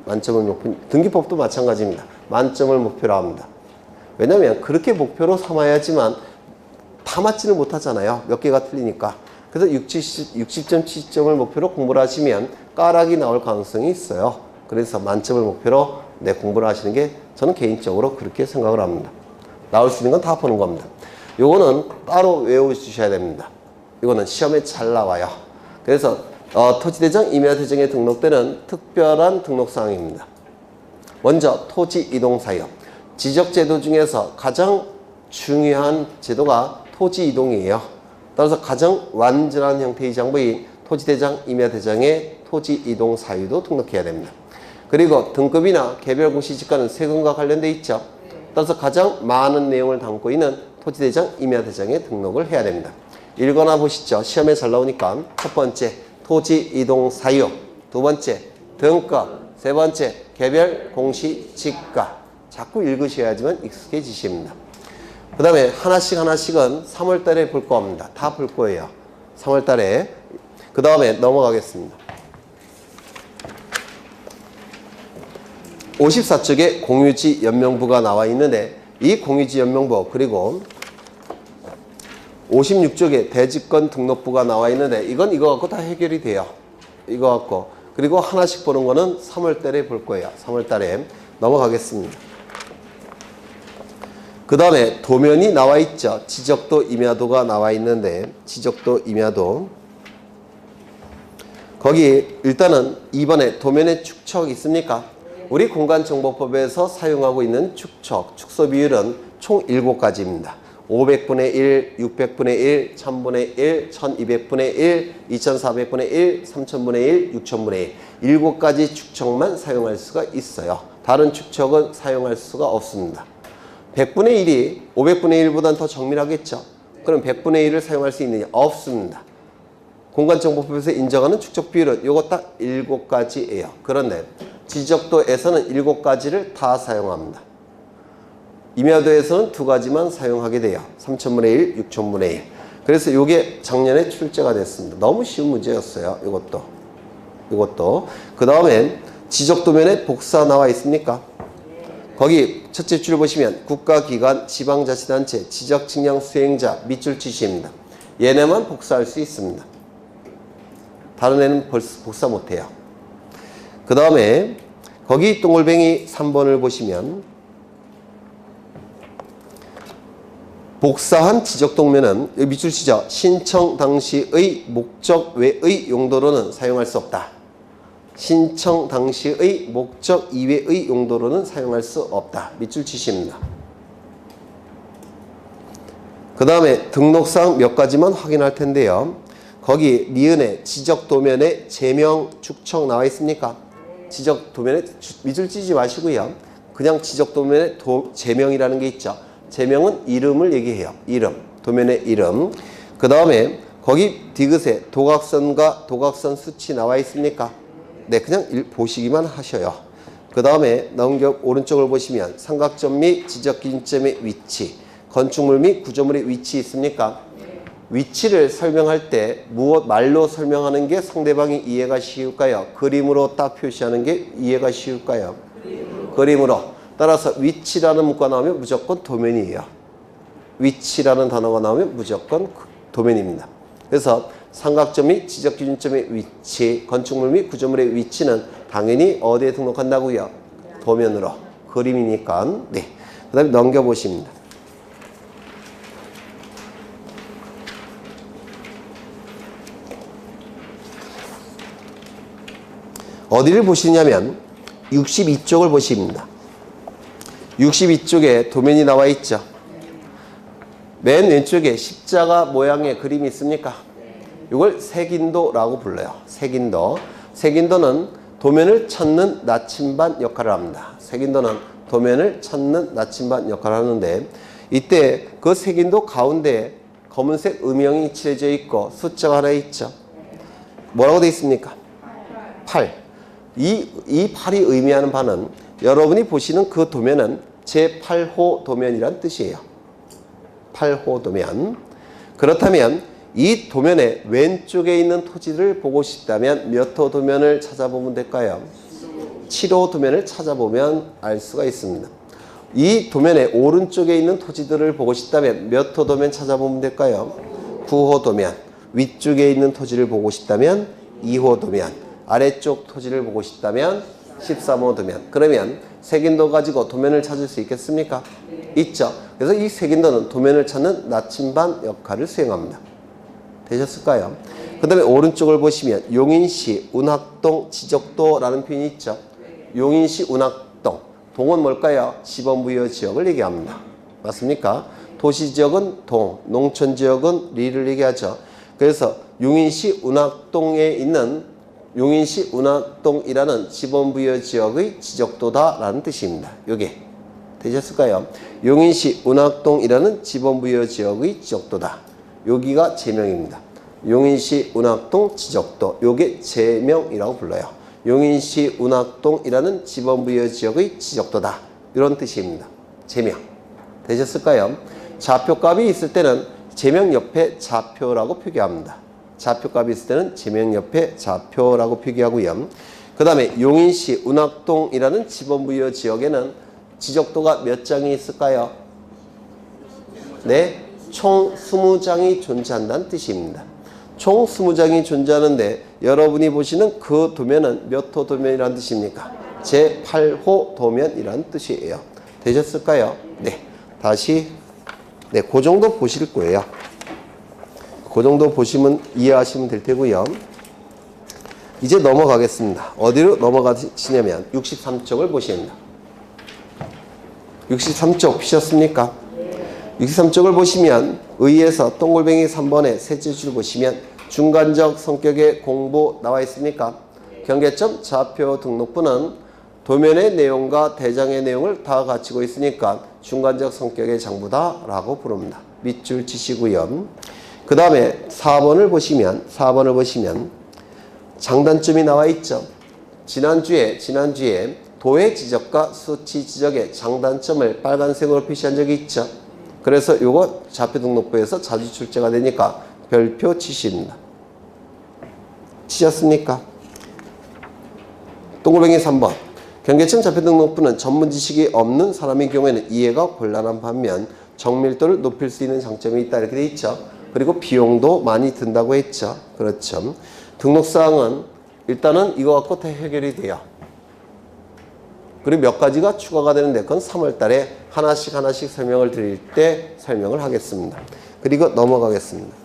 만점을 목표, 등기법도 마찬가지입니다. 만점을 목표로 합니다. 왜냐면 그렇게 목표로 삼아야지만 다 맞지는 못하잖아요. 몇 개가 틀리니까. 그래서 60점, 70점을 목표로 공부를 하시면 까락이 나올 가능성이 있어요. 그래서 만점을 목표로 공부를 하시는 게 저는 개인적으로 그렇게 생각을 합니다. 나올 수 있는 건 다 보는 겁니다. 요거는 따로 외워주셔야 됩니다. 이거는 시험에 잘 나와요. 그래서 토지대장, 임야대장에 등록되는 특별한 등록사항입니다. 먼저 토지 이동 사유. 지적제도 중에서 가장 중요한 제도가 토지 이동이에요. 따라서 가장 완전한 형태의 장부인 토지대장, 임야대장의 토지 이동 사유도 등록해야 됩니다. 그리고 등급이나 개별 공시지가는 세금과 관련돼 있죠. 따라서 가장 많은 내용을 담고 있는 토지대장, 임야대장에 등록을 해야 됩니다. 읽거나 보시죠. 시험에 잘 나오니까. 첫 번째, 토지 이동 사유. 두 번째, 등급. 세 번째, 개별 공시지가. 자꾸 읽으셔야지만 익숙해지십니다. 그 다음에 하나씩은 3월 달에 볼 겁니다. 다 볼 거예요. 3월 달에. 그 다음에 넘어가겠습니다. 54쪽에 공유지 연명부가 나와 있는데 이 공유지 연명부 그리고 56쪽에 대지권 등록부가 나와 있는데 이건 이거 갖고 다 해결이 돼요. 이거 갖고. 그리고 하나씩 보는 거는 3월 달에 볼 거예요. 3월 달에. 넘어가겠습니다. 그 다음에 도면이 나와 있죠. 지적도, 임야도가 나와 있는데 지적도, 임야도. 거기 일단은 2번에 도면에 축척 있습니까? 우리 공간정보법에서 사용하고 있는 축척, 축소 비율은 총 7가지입니다. 500분의 1, 600분의 1, 1000분의 1, 1200분의 1, 2400분의 1, 3000분의 1, 6000분의 1. 7가지 축척만 사용할 수가 있어요. 다른 축척은 사용할 수가 없습니다. 100분의 1이 500분의 1보다는 더 정밀하겠죠. 그럼 100분의 1을 사용할 수 있느냐? 없습니다. 공간정보법에서 인정하는 축척 비율은 요거 딱 7가지예요. 그런데 지적도에서는 7가지를 다 사용합니다. 임야도에서는 2가지만 사용하게 돼요. 3000분의 1, 6000분의 1. 그래서 요게 작년에 출제가 됐습니다. 너무 쉬운 문제였어요. 이것도. 그 다음에 지적도면에 복사 나와 있습니까? 거기 첫째 줄 보시면 국가기관, 지방자치단체, 지적측량 수행자 밑줄 치시입니다. 얘네만 복사할 수 있습니다. 다른 애는 복사 못해요. 그 다음에 거기 동글뱅이 3번을 보시면 복사한 지적도면은 여기 밑줄 치죠. 신청 당시의 목적 외의 용도로는 사용할 수 없다. 신청 당시의 목적 이외의 용도로는 사용할 수 없다. 밑줄 치십니다. 그 다음에 등록상 몇 가지만 확인할 텐데요. 거기 니은에 지적도면에 제명, 축청 나와 있습니까? 지적도면에 밑줄 찌지 마시고요. 그냥 지적도면에 제명이라는 게 있죠. 제명은 이름을 얘기해요. 이름, 도면의 이름. 그 다음에 거기 디귿에 도각선과 도각선 수치 나와 있습니까? 네, 그냥 보시기만 하셔요. 그 다음에 오른쪽을 보시면 삼각점 및 지적기준점의 위치, 건축물 및 구조물의 위치 있습니까? 위치를 설명할 때 말로 설명하는 게 상대방이 이해가 쉬울까요? 그림으로 딱 표시하는 게 이해가 쉬울까요? 그림으로. 따라서 위치라는 문구가 나오면 무조건 도면이에요. 위치라는 단어가 나오면 무조건 도면입니다. 그래서 삼각점 및 지적기준점의 위치, 건축물 및 구조물의 위치는 당연히 어디에 등록한다고요? 도면으로. 그림이니까. 네. 그 다음에 넘겨보십니다. 어디를 보시냐면 62쪽을 보십니다. 62쪽에 도면이 나와 있죠. 맨 왼쪽에 십자가 모양의 그림이 있습니까? 이걸 색인도라고 불러요. 색인도. 색인도는 도면을 찾는 나침반 역할을 합니다. 색인도는 도면을 찾는 나침반 역할을 하는데 이때 그 색인도 가운데 검은색 음영이 칠해져 있고 숫자가 하나 있죠. 뭐라고 되어 있습니까? 8. 이 8이 의미하는 바는 여러분이 보시는 그 도면은 제8호 도면이란 뜻이에요. 8호 도면. 그렇다면 이 도면의 왼쪽에 있는 토지를 보고 싶다면 몇 호 도면을 찾아보면 될까요? 7호 도면을 찾아보면 알 수가 있습니다. 이 도면의 오른쪽에 있는 토지들을 보고 싶다면 몇 호 도면 찾아보면 될까요? 9호 도면. 위쪽에 있는 토지를 보고 싶다면 2호 도면. 아래쪽 토지를 보고 싶다면 13호 도면. 그러면 색인도 가지고 도면을 찾을 수 있겠습니까? 있죠. 그래서 이 색인도는 도면을 찾는 나침반 역할을 수행합니다. 되셨을까요? 그 다음에 오른쪽을 보시면 용인시 운학동 지적도라는 표현이 있죠. 용인시 운학동. 동은 뭘까요? 지번부여 지역을 얘기합니다. 맞습니까? 도시지역은 동, 농촌지역은 리를 얘기하죠. 그래서 용인시 운학동에 있는 용인시 운학동이라는 지번부여 지역의 지적도다라는 뜻입니다. 요게 되셨을까요? 용인시 운학동이라는 지번부여 지역의 지적도다. 여기가 제명입니다. 용인시 운학동 지적도. 요게 제명이라고 불러요. 용인시 운학동이라는 지번부여 지역의 지적도다. 이런 뜻입니다. 제명. 되셨을까요? 좌표값이 있을 때는 제명 옆에 좌표라고 표기합니다. 좌표값이 있을 때는 제명 옆에 좌표라고 표기하고요. 그 다음에 용인시 운학동이라는 지번부여 지역에는 지적도가 몇 장이 있을까요? 네, 총 20장이 존재한다는 뜻입니다. 총 20장이 존재하는데 여러분이 보시는 그 도면은 몇 호 도면이라는 뜻입니까? 제8호 도면이라는 뜻이에요. 되셨을까요? 네, 다시 네, 그 정도 보실 거예요. 그 정도 보시면 이해하시면 될 테고요. 이제 넘어가겠습니다. 어디로 넘어가시냐면 63쪽을 보십니다. 63쪽 피셨습니까? 63쪽을 보시면 의에서 동글뱅이 3번에 셋째 줄 보시면 중간적 성격의 공부 나와 있습니까? 경계점 좌표 등록부는 도면의 내용과 대장의 내용을 다 갖추고 있으니까 중간적 성격의 장부다 라고 부릅니다. 밑줄 치시고요. 그 다음에 4번을 보시면 장단점이 나와 있죠. 지난주에 도의 지적과 수치 지적의 장단점을 빨간색으로 표시한 적이 있죠. 그래서 요거 좌표 등록부에서 자주 출제가 되니까 별표 치십니다. 치셨습니까? 동글뱅이 3번. 경계점 좌표 등록부는 전문 지식이 없는 사람의 경우에는 이해가 곤란한 반면 정밀도를 높일 수 있는 장점이 있다 이렇게 돼 있죠. 그리고 비용도 많이 든다고 했죠. 그렇죠. 등록사항은 일단은 이거 갖고 다 해결이 돼요. 그리고 몇 가지가 추가가 되는데 그건 3월 달에 하나씩 설명을 드릴 때 설명을 하겠습니다. 그리고 넘어가겠습니다.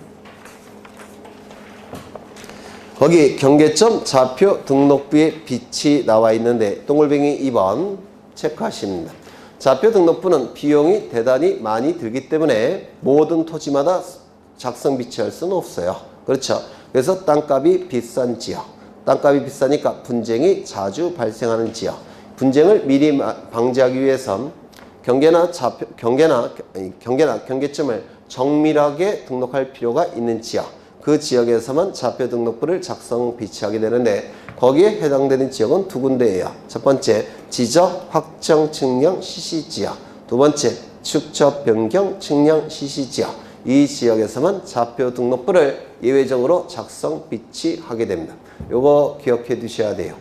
거기 경계점 좌표 등록부의 빛이 나와 있는데 동글뱅이 2번 체크하십니다. 좌표 등록부는 비용이 대단히 많이 들기 때문에 모든 토지마다 작성 비치할 수는 없어요. 그렇죠? 그래서 땅값이 비싼 지역, 땅값이 비싸니까 분쟁이 자주 발생하는 지역, 분쟁을 미리 방지하기 위해선 경계점을 정밀하게 등록할 필요가 있는 지역, 그 지역에서만 좌표 등록부를 작성 비치하게 되는데 거기에 해당되는 지역은 두 군데예요. 첫 번째, 지적 확정 측량 시시 지역, 두 번째, 축척 변경 측량 시시 지역. 이 지역에서만 좌표 등록부를 예외적으로 작성 비치하게 됩니다. 요거 기억해 두셔야 돼요.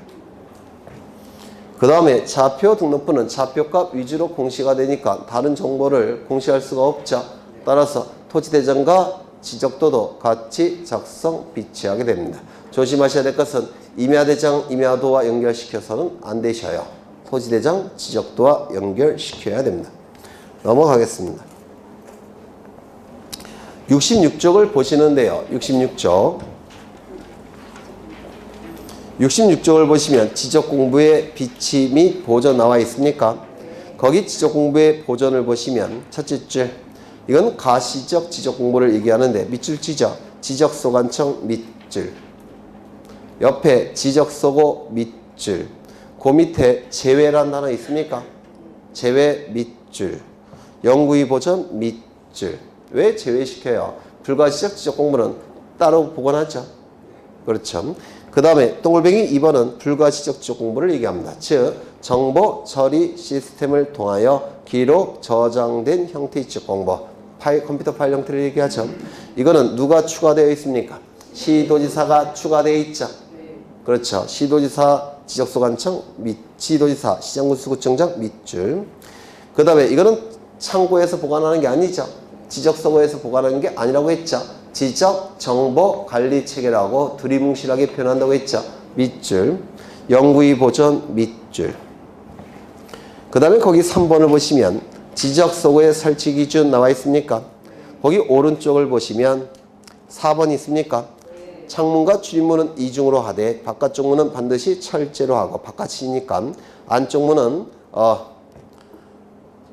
그 다음에 좌표 등록부는 좌표값 위주로 공시가 되니까 다른 정보를 공시할 수가 없죠. 따라서 토지대장과 지적도도 같이 작성 비치하게 됩니다. 조심하셔야 될 것은 임야대장, 임야도와 연결시켜서는 안 되셔요. 토지대장, 지적도와 연결시켜야 됩니다. 넘어가겠습니다. 66쪽을 보시는데요. 66쪽을 보시면 지적공부의 비치 및 보전 나와 있습니까? 거기 지적공부의 보전을 보시면 첫째 줄, 이건 가시적 지적공부를 얘기하는데 밑줄 지적, 지적소관청 밑줄, 옆에 지적소고 밑줄, 그 밑에 제외란 단어 있습니까? 제외 밑줄, 영구히 보전 밑줄. 왜 제외시켜요? 불가시적 지적공부는 따로 보관하죠. 그렇죠. 그 다음에 동글뱅이 2번은 불가시적 지적공부를 얘기합니다. 즉 정보 처리 시스템을 통하여 기록 저장된 형태의 지적공부, 컴퓨터 파일 형태를 얘기하죠. 이거는 누가 추가되어 있습니까? 시도지사가 추가되어 있죠. 그렇죠. 시도지사 지적소관청 및 시도지사 시장군수구청장 밑줄. 그 다음에 이거는 창고에서 보관하는 게 아니죠. 지적서고에서 보관하는 게 아니라고 했죠. 지적정보관리체계라고 두리뭉실하게 표현한다고 했죠. 밑줄. 영구히 보존 밑줄. 그 다음에 거기 3번을 보시면 지적서고의 설치 기준 나와 있습니까? 거기 오른쪽을 보시면 4번 있습니까? 창문과 출입문은 이중으로 하되 바깥쪽 문은 반드시 철제로 하고 바깥이니까 안쪽 문은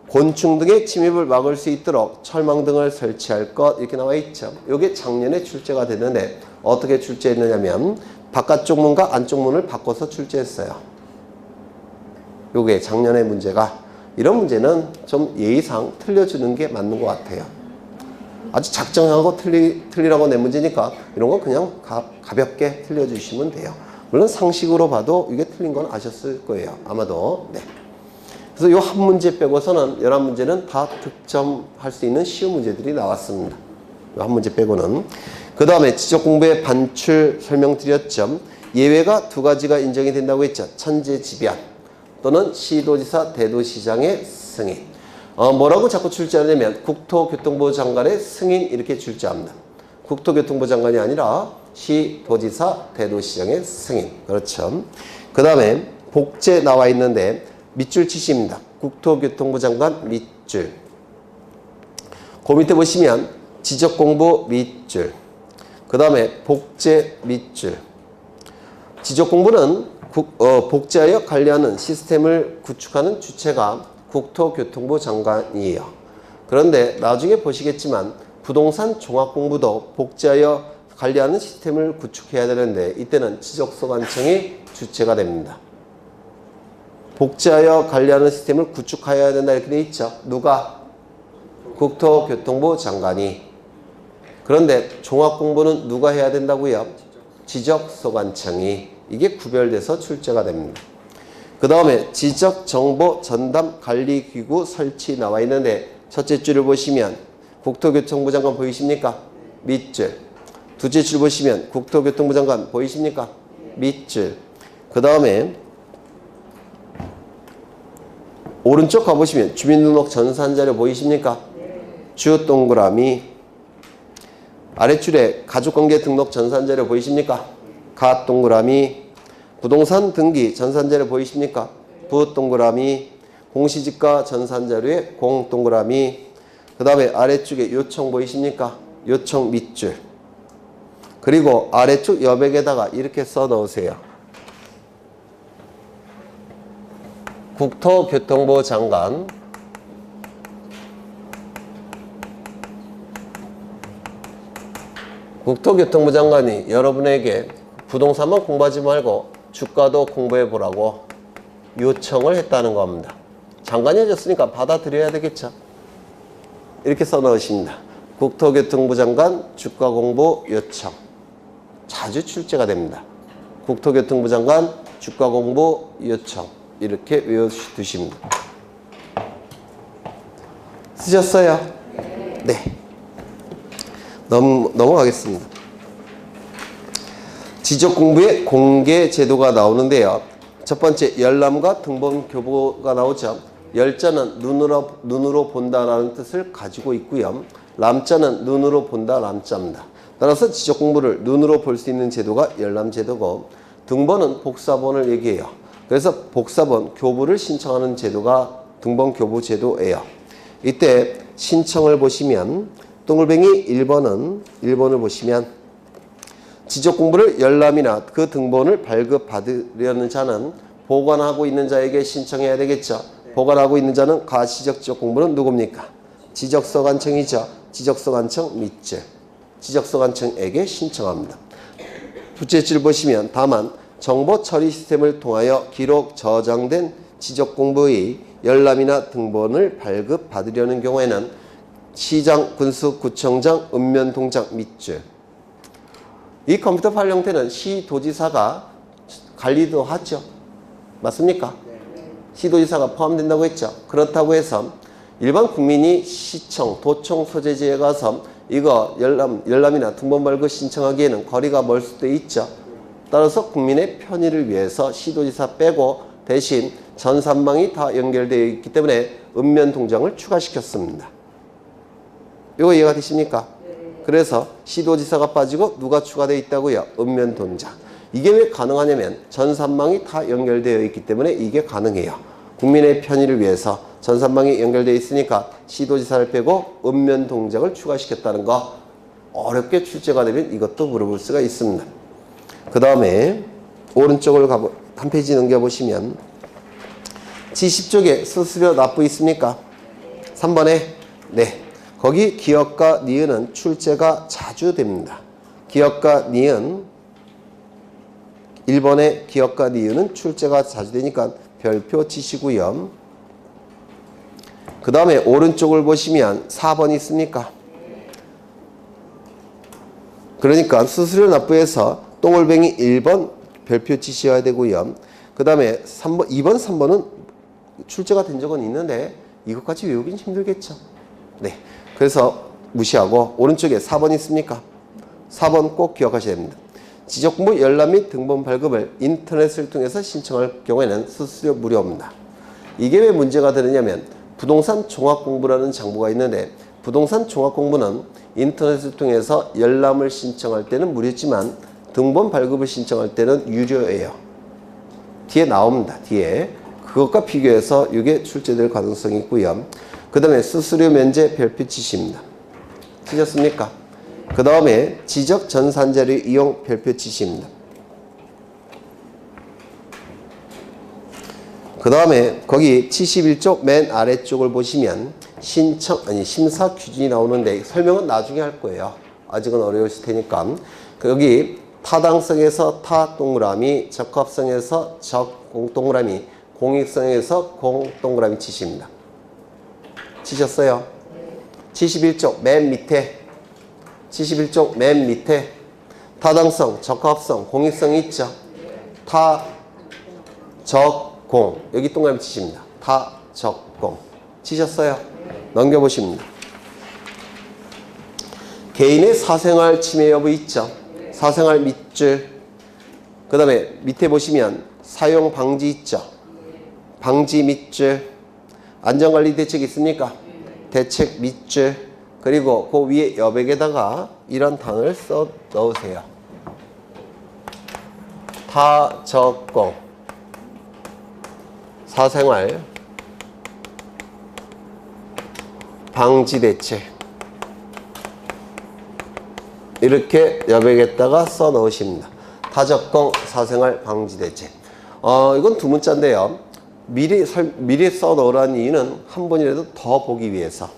곤충 등의 침입을 막을 수 있도록 철망 등을 설치할 것 이렇게 나와 있죠. 이게 작년에 출제가 됐는데 어떻게 출제했느냐면 바깥쪽 문과 안쪽 문을 바꿔서 출제했어요. 요게 작년의 문제가, 이런 문제는 좀 예의상 틀려주는 게 맞는 것 같아요. 아주 작정하고 틀리라고 낸 문제니까 이런 거 그냥 가볍게 틀려주시면 돼요. 물론 상식으로 봐도 이게 틀린 건 아셨을 거예요. 아마도. 네. 그래서 이 한 문제 빼고서는 11문제는 다 득점할 수 있는 쉬운 문제들이 나왔습니다. 이 한 문제 빼고는. 그 다음에 지적공부의 반출 설명드렸죠. 예외가 두 가지가 인정이 된다고 했죠. 천재지변 또는 시도지사 대도시장의 승인. 뭐라고 자꾸 출제하냐면 국토교통부 장관의 승인 이렇게 출제합니다. 국토교통부 장관이 아니라 시도지사 대도시장의 승인. 그렇죠. 그 다음에 복제 나와 있는데 밑줄 치시입니다. 국토교통부 장관 밑줄. 그 밑에 보시면 지적공부 밑줄. 그 다음에 복제 밑줄. 지적공부는 복제하여 관리하는 시스템을 구축하는 주체가 국토교통부 장관이에요. 그런데 나중에 보시겠지만 부동산 종합공부도 복제하여 관리하는 시스템을 구축해야 되는데 이때는 지적소관청이 주체가 됩니다. 복제하여 관리하는 시스템을 구축해야 된다 이렇게 돼 있죠. 누가? 국토교통부 장관이. 그런데 종합공부는 누가 해야 된다고요? 지적소관청이. 이게 구별돼서 출제가 됩니다. 그 다음에 지적정보전담관리기구 설치 나와 있는데 첫째 줄을 보시면 국토교통부 장관 보이십니까? 밑줄. 두째 줄 보시면 국토교통부 장관 보이십니까? 밑줄. 그 다음에 오른쪽 가보시면 주민등록 전산자료 보이십니까? 주 동그라미. 아랫줄에 가족관계 등록 전산자료 보이십니까? 가 동그라미. 부동산 등기 전산자료 보이십니까? 부 동그라미. 공시지가 전산자료에 공 동그라미. 그 다음에 아래쪽에 요청 보이십니까? 요청 밑줄. 그리고 아래쪽 여백에다가 이렇게 써 넣으세요. 국토교통부 장관 국토교통부 장관이 여러분에게 부동산만 공부하지 말고 주가도 공부해 보라고 요청을 했다는 겁니다. 장관이 해줬으니까 받아들여야 되겠죠. 이렇게 써넣으십니다. 국토교통부 장관 주가 공부 요청. 자주 출제가 됩니다. 국토교통부 장관 주가 공부 요청. 이렇게 외워두십니다. 쓰셨어요? 네. 넘어가겠습니다. 지적공부의 공개 제도가 나오는데요. 첫 번째, 열람과 등본 교보가 나오죠. 열자는 눈으로 본다라는 뜻을 가지고 있고요. 람자는 눈으로 본다 람자입니다. 따라서 지적공부를 눈으로 볼 수 있는 제도가 열람제도고, 등본은 복사본을 얘기해요. 그래서 복사본 교부를 신청하는 제도가 등본 교부 제도예요. 이때 신청을 보시면 동글뱅이 1번을 보시면 지적공부를 열람이나 그 등본을 발급받으려는 자는 보관하고 있는 자에게 신청해야 되겠죠. 보관하고 있는 자는 가시적 지적공부는 누굽니까? 지적서관청이죠. 지적서관청 밑줄. 지적서관청에게 신청합니다. 부채줄 보시면 다만 정보 처리 시스템을 통하여 기록 저장된 지적공부의 열람이나 등본을 발급받으려는 경우에는 시장, 군수, 구청장, 읍면동장 밑줄. 이 컴퓨터 파일 형태는 시도지사가 관리도 하죠. 맞습니까? 시도지사가 포함된다고 했죠. 그렇다고 해서 일반 국민이 시청, 도청 소재지에 가서 이거 열람이나 등본 발급 신청하기에는 거리가 멀 수도 있죠. 따라서 국민의 편의를 위해서 시도지사 빼고 대신 전산망이 다 연결되어 있기 때문에 읍면동장을 추가시켰습니다. 이거 이해가 되십니까? 그래서 시도지사가 빠지고 누가 추가되어 있다고요? 읍면동장. 이게 왜 가능하냐면 전산망이 다 연결되어 있기 때문에 이게 가능해요. 국민의 편의를 위해서 전산망이 연결되어 있으니까 시도지사를 빼고 읍면동장을 추가시켰다는 거, 어렵게 출제가 되면 이것도 물어볼 수가 있습니다. 그 다음에 오른쪽을 한 페이지 넘겨보시면 G10쪽에 수수료 납부 있습니까? 3번에 네. 거기 기역과 니은은 출제가 자주 됩니다. 기역과 니은 1번에 기역과 니은은 출제가 자주 되니까 별표 치시고요. 그 다음에 오른쪽을 보시면 4번 있습니까? 그러니까 수수료 납부에서 동글뱅이 1번 별표 치셔야 되고요. 그 다음에 2번, 3번은 출제가 된 적은 있는데 이것까지 외우긴 힘들겠죠. 네. 그래서 무시하고 오른쪽에 4번 있습니까? 4번 꼭 기억하셔야 됩니다. 지적공부 열람 및 등본 발급을 인터넷을 통해서 신청할 경우에는 수수료 무료입니다. 이게 왜 문제가 되느냐면 부동산 종합공부라는 장부가 있는데 부동산 종합공부는 인터넷을 통해서 열람을 신청할 때는 무료지만 등본 발급을 신청할 때는 유료예요. 뒤에 나옵니다. 뒤에. 그것과 비교해서 이게 출제될 가능성이 있고요. 그 다음에 수수료 면제 별표 치시입니다. 치셨습니까? 그 다음에 지적 전산자료 이용 별표 치시입니다. 그 다음에 거기 71쪽 맨 아래쪽을 보시면 심사 기준이 나오는데 설명은 나중에 할 거예요. 아직은 어려우실 테니까. 여기 타당성에서 타 동그라미, 적합성에서 적 동그라미, 공익성에서 공 동그라미 치시입니다. 치셨어요? 71쪽 맨 밑에 71쪽 맨 밑에 타당성, 적합성, 공익성 있죠? 타, 적, 공. 여기 동그라미 치십니다. 타, 적, 공. 치셨어요? 넘겨보십니다. 개인의 사생활 침해 여부 있죠? 사생활 밑줄. 그 다음에 밑에 보시면 사용 방지 있죠? 방지 밑줄. 안전관리 대책 있습니까? 대책 밑줄. 그리고 그 위에 여백에다가 이런 단어를 써 넣으세요. 타적공 사생활 방지 대책 이렇게 여백에다가 써 넣으십니다. 타적공 사생활 방지 대책. 이건 두 문자인데요. 미리 써 넣으라는 이유는 한 번이라도 더 보기 위해서.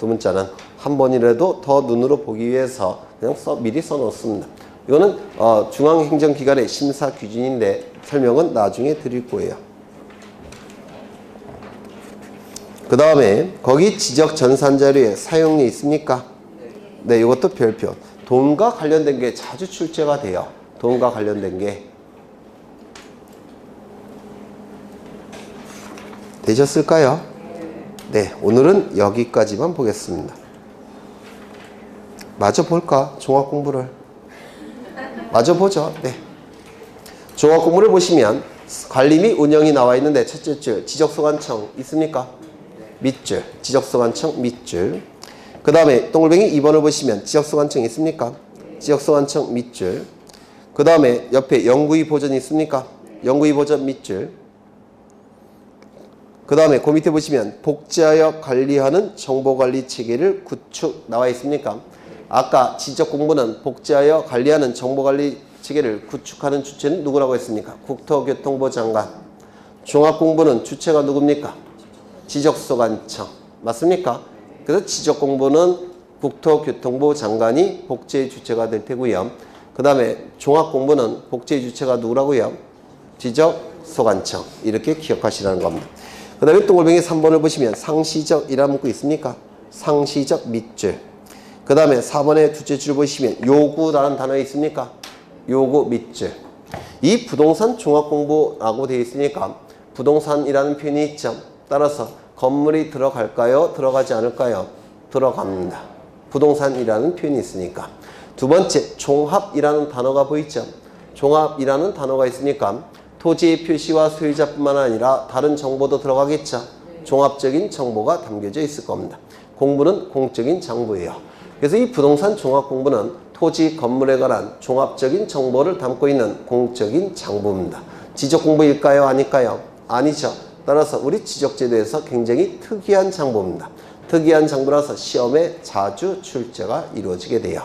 두 문자는 한 번이라도 더 눈으로 보기 위해서 그냥 미리 써놓습니다. 이거는 중앙행정기관의 심사 기준인데 설명은 나중에 드릴 거예요. 그 다음에 거기 지적 전산 자료에 사용이 있습니까? 네, 이것도 별표. 돈과 관련된 게 자주 출제가 돼요. 돈과 관련된 게. 되셨을까요? 네, 오늘은 여기까지만 보겠습니다. 마저 볼까? 종합 공부를. 마저 보죠. 네. 종합 공부를 보시면 관리 및 운영이 나와 있는데 첫째 줄 지적소관청 있습니까? 밑줄. 지적소관청 밑줄. 그 다음에 동글뱅이 2번을 보시면 지적소관청 있습니까? 지적소관청 밑줄. 그 다음에 옆에 영구히 보전이 있습니까? 영구히 보전 밑줄. 그 다음에 그 밑에 보시면 복제하여 관리하는 정보관리 체계를 구축 나와 있습니까? 아까 지적 공부는 복제하여 관리하는 정보관리 체계를 구축하는 주체는 누구라고 했습니까? 국토교통부 장관. 종합공부는 주체가 누굽니까? 지적소관청. 맞습니까? 그래서 지적공부는 국토교통부 장관이 복제의 주체가 될 테고요. 그 다음에 종합공부는 복제의 주체가 누구라고요? 지적소관청. 이렇게 기억하시라는 겁니다. 그 다음에 동글뱅이 3번을 보시면 상시적이라는 문구 있습니까? 상시적 밑줄. 그 다음에 4번의 둘째 줄 보시면 요구라는 단어 있습니까? 요구 밑줄. 이 부동산 종합공부라고 되어 있으니까 부동산이라는 표현이 있죠. 따라서 건물이 들어갈까요? 들어가지 않을까요? 들어갑니다. 부동산이라는 표현이 있으니까. 두 번째, 종합이라는 단어가 보이죠? 종합이라는 단어가 있으니까 토지의 표시와 소유자뿐만 아니라 다른 정보도 들어가겠죠. 종합적인 정보가 담겨져 있을 겁니다. 공부는 공적인 장부예요. 그래서 이 부동산 종합공부는 토지, 건물에 관한 종합적인 정보를 담고 있는 공적인 장부입니다. 지적공부일까요? 아닐까요? 아니죠. 따라서 우리 지적제도에서 굉장히 특이한 장부입니다. 특이한 장부라서 시험에 자주 출제가 이루어지게 돼요.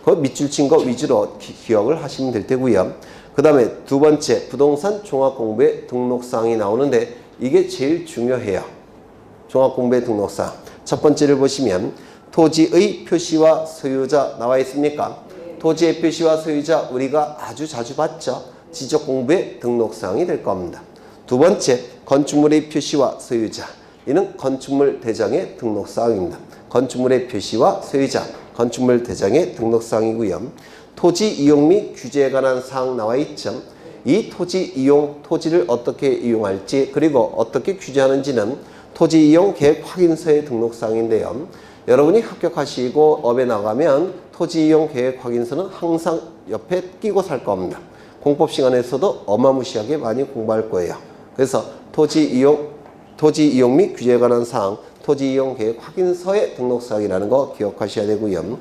그 밑줄 친 거 위주로 기억을 하시면 될 테고요. 그 다음에 두 번째, 부동산 종합공부의 등록사항이 나오는데 이게 제일 중요해요. 종합공부의 등록사항. 첫 번째를 보시면 토지의 표시와 소유자 나와 있습니까? 토지의 표시와 소유자 우리가 아주 자주 봤죠. 지적공부의 등록사항이 될 겁니다. 두 번째, 건축물의 표시와 소유자. 이는 건축물 대장의 등록사항입니다. 건축물의 표시와 소유자, 건축물 대장의 등록사항이고요. 토지 이용 및 규제에 관한 사항 나와 있죠. 이 토지 이용, 토지를 어떻게 이용할지 그리고 어떻게 규제하는지는 토지 이용 계획 확인서의 등록사항인데요. 여러분이 합격하시고 업에 나가면 토지 이용 계획 확인서는 항상 옆에 끼고 살 겁니다. 공법 시간에서도 어마무시하게 많이 공부할 거예요. 그래서 토지 이용 및 규제에 관한 사항, 토지 이용 계획 확인서의 등록사항이라는 거 기억하셔야 되고요.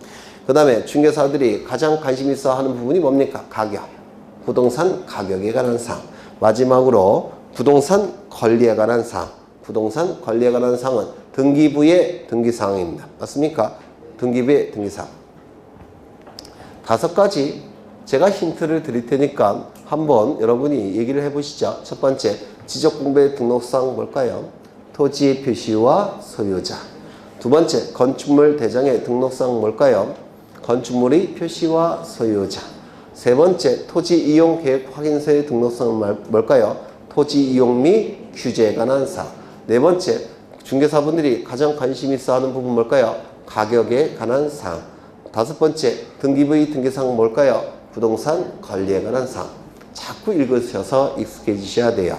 그 다음에 중개사들이 가장 관심 있어 하는 부분이 뭡니까? 가격. 부동산 가격에 관한 사항. 마지막으로 부동산 권리에 관한 사항. 부동산 권리에 관한 사항은 등기부의 등기사항입니다. 맞습니까? 등기부의 등기사항. 5가지 제가 힌트를 드릴 테니까 한번 여러분이 얘기를 해보시죠. 첫 번째, 지적공부의 등록사항 뭘까요? 토지의 표시와 소유자. 두 번째, 건축물 대장의 등록사항 뭘까요? 건축물의 표시와 소유자. 세 번째, 토지 이용 계획 확인서의 등록사항은 뭘까요? 토지 이용 및 규제에 관한 사항. 네 번째, 중개사분들이 가장 관심 있어 하는 부분 뭘까요? 가격에 관한 사항. 다섯 번째, 등기부의 등기사항 뭘까요? 부동산 관리에 관한 사항. 자꾸 읽으셔서 익숙해지셔야 돼요.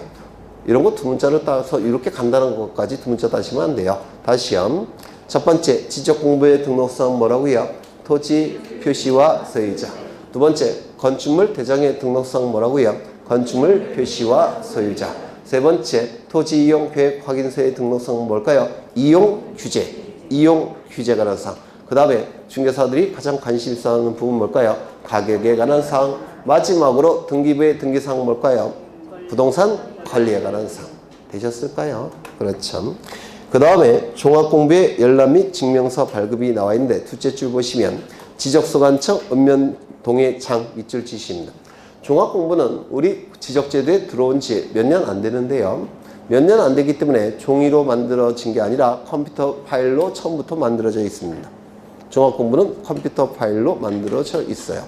이런 거 두 문자를 따서 이렇게 간단한 것까지 두 문자 따시면 안 돼요. 다시요. 첫 번째, 지적공부의 등록사항 뭐라고요? 토지 표시와 소유자. 두 번째, 건축물 대장의 등록사항 뭐라고요? 건축물 표시와 소유자. 세 번째, 토지 이용 계획 확인서의 등록사항 뭘까요? 이용 규제에 관한 사항. 그 다음에 중개사들이 가장 관심 있어 하는 부분 뭘까요? 가격에 관한 사항. 마지막으로 등기부의 등기사항 뭘까요? 부동산 관리에 관한 사항. 되셨을까요? 그렇죠. 그 다음에 종합공부의 열람 및 증명서 발급이 나와 있는데 둘째 줄 보시면 지적소관청 읍면동의 장 밑줄 치십니다. 종합공부는 우리 지적제도에 들어온 지 몇 년 안 되는데요. 몇 년 안 되기 때문에 종이로 만들어진 게 아니라 컴퓨터 파일로 처음부터 만들어져 있습니다. 종합공부는 컴퓨터 파일로 만들어져 있어요.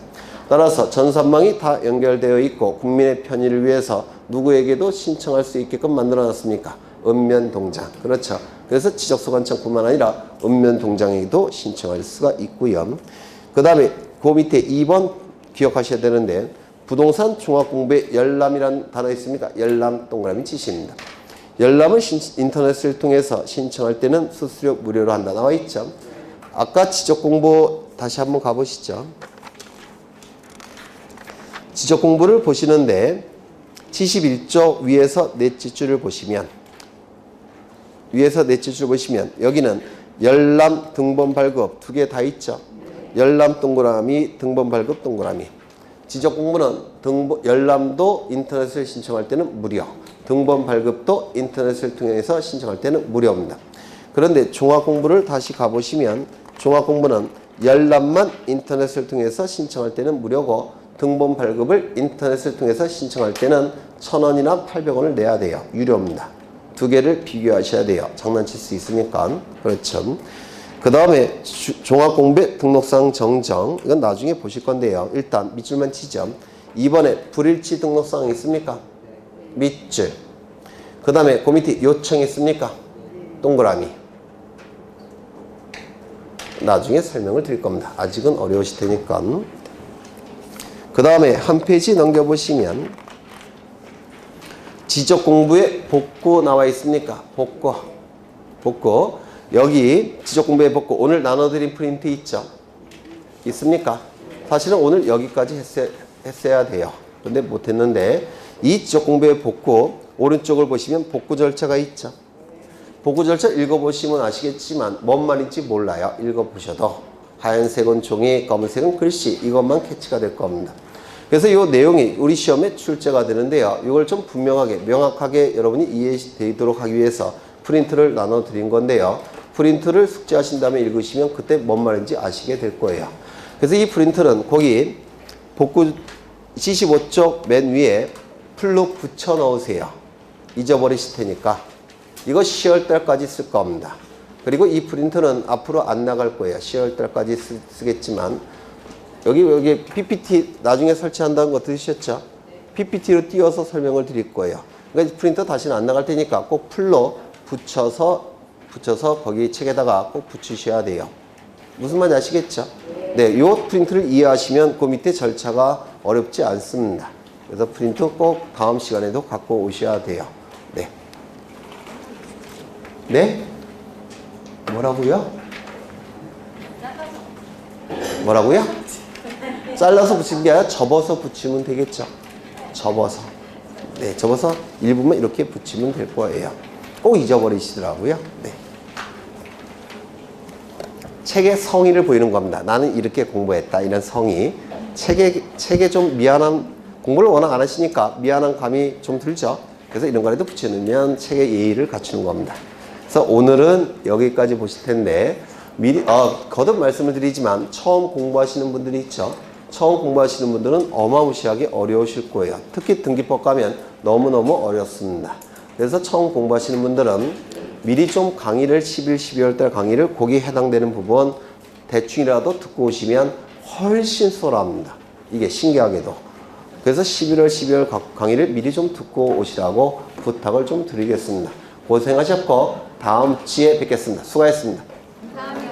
따라서 전산망이 다 연결되어 있고 국민의 편의를 위해서 누구에게도 신청할 수 있게끔 만들어놨습니까? 읍면동장. 그렇죠. 그래서 지적소관청뿐만 아니라 읍면동장에도 신청할 수가 있고요. 그 다음에 그 밑에 2번 기억하셔야 되는데 부동산 종합공부에 열람이라는 단어 있습니까? 열람 동그라미 치십니다. 열람은 인터넷을 통해서 신청할 때는 수수료 무료로 한다. 나와 있죠. 아까 지적공부 다시 한번 가보시죠. 지적공부를 보시는데 71쪽 위에서 넷째 줄을 보시면 여기는 열람, 등본 발급 두 개 다 있죠. 열람 동그라미, 등본 발급 동그라미. 지적공부는 열람도 인터넷을 신청할 때는 무료, 등본 발급도 인터넷을 통해서 신청할 때는 무료입니다. 그런데 종합공부를 다시 가보시면 종합공부는 열람만 인터넷을 통해서 신청할 때는 무료고 등본 발급을 인터넷을 통해서 신청할 때는 1,000원이나 800원을 내야 돼요. 유료입니다. 두 개를 비교하셔야 돼요. 장난칠 수 있으니까. 그렇죠. 그 다음에 종합공부의 등록상 정정. 이건 나중에 보실 건데요. 일단 밑줄만 치죠. 이번에 불일치 등록사항 있습니까? 밑줄. 그 다음에 그 밑에 요청 있습니까? 동그라미. 나중에 설명을 드릴 겁니다. 아직은 어려우실 테니까. 그 다음에 한 페이지 넘겨보시면 지적공부의 복구 나와 있습니까? 복구. 여기 지적공부의 복구 오늘 나눠드린 프린트 있죠? 있습니까? 사실은 오늘 여기까지 했어야 돼요. 근데 못했는데 이 지적공부의 복구 오른쪽을 보시면 복구 절차가 있죠. 복구 절차 읽어보시면 아시겠지만 뭔 말인지 몰라요. 읽어보셔도 하얀색은 종이, 검은색은 글씨 이것만 캐치가 될 겁니다. 그래서 이 내용이 우리 시험에 출제가 되는데요. 이걸 좀 분명하게 명확하게 여러분이 이해되도록 하기 위해서 프린트를 나눠 드린 건데요. 프린트를 숙지하신 다음에 읽으시면 그때 뭔 말인지 아시게 될 거예요. 그래서 이 프린트는 거기 복구 75쪽 맨 위에 풀로 붙여 넣으세요. 잊어버리실 테니까. 이거 10월달까지 쓸 겁니다. 그리고 이 프린트는 앞으로 안 나갈 거예요. 10월달까지 쓰겠지만 여기 PPT 나중에 설치한다는 거 들으셨죠? PPT로 띄워서 설명을 드릴 거예요. 그러니까 프린터 다시는 안 나갈 테니까 꼭 풀로 붙여서 거기 책에다가 꼭 붙이셔야 돼요. 무슨 말인지 아시겠죠? 네, 이 프린트를 이해하시면 그 밑에 절차가 어렵지 않습니다. 그래서 프린트 꼭 다음 시간에도 갖고 오셔야 돼요. 네. 네? 뭐라고요? 뭐라고요? 잘라서 붙이는 게 아니라 접어서 붙이면 되겠죠. 접어서. 네, 접어서 일부만 이렇게 붙이면 될 거예요. 꼭 잊어버리시더라고요. 네. 책의 성의를 보이는 겁니다. 나는 이렇게 공부했다. 이런 성의. 책에 좀 미안한, 공부를 워낙 안 하시니까 미안한 감이 좀 들죠. 그래서 이런 거라도 붙여놓으면 책의 예의를 갖추는 겁니다. 그래서 오늘은 여기까지 보실 텐데, 미리, 거듭 말씀을 드리지만 처음 공부하시는 분들이 있죠. 처음 공부하시는 분들은 어마무시하게 어려우실 거예요. 특히 등기법 가면 너무너무 어렵습니다. 그래서 처음 공부하시는 분들은 미리 좀 강의를 11, 12월 달 강의를 거기에 해당되는 부분 대충이라도 듣고 오시면 훨씬 수월합니다. 이게 신기하게도. 그래서 11월, 12월 강의를 미리 좀 듣고 오시라고 부탁을 좀 드리겠습니다. 고생하셨고 다음 주에 뵙겠습니다. 수고하셨습니다. 감사합니다.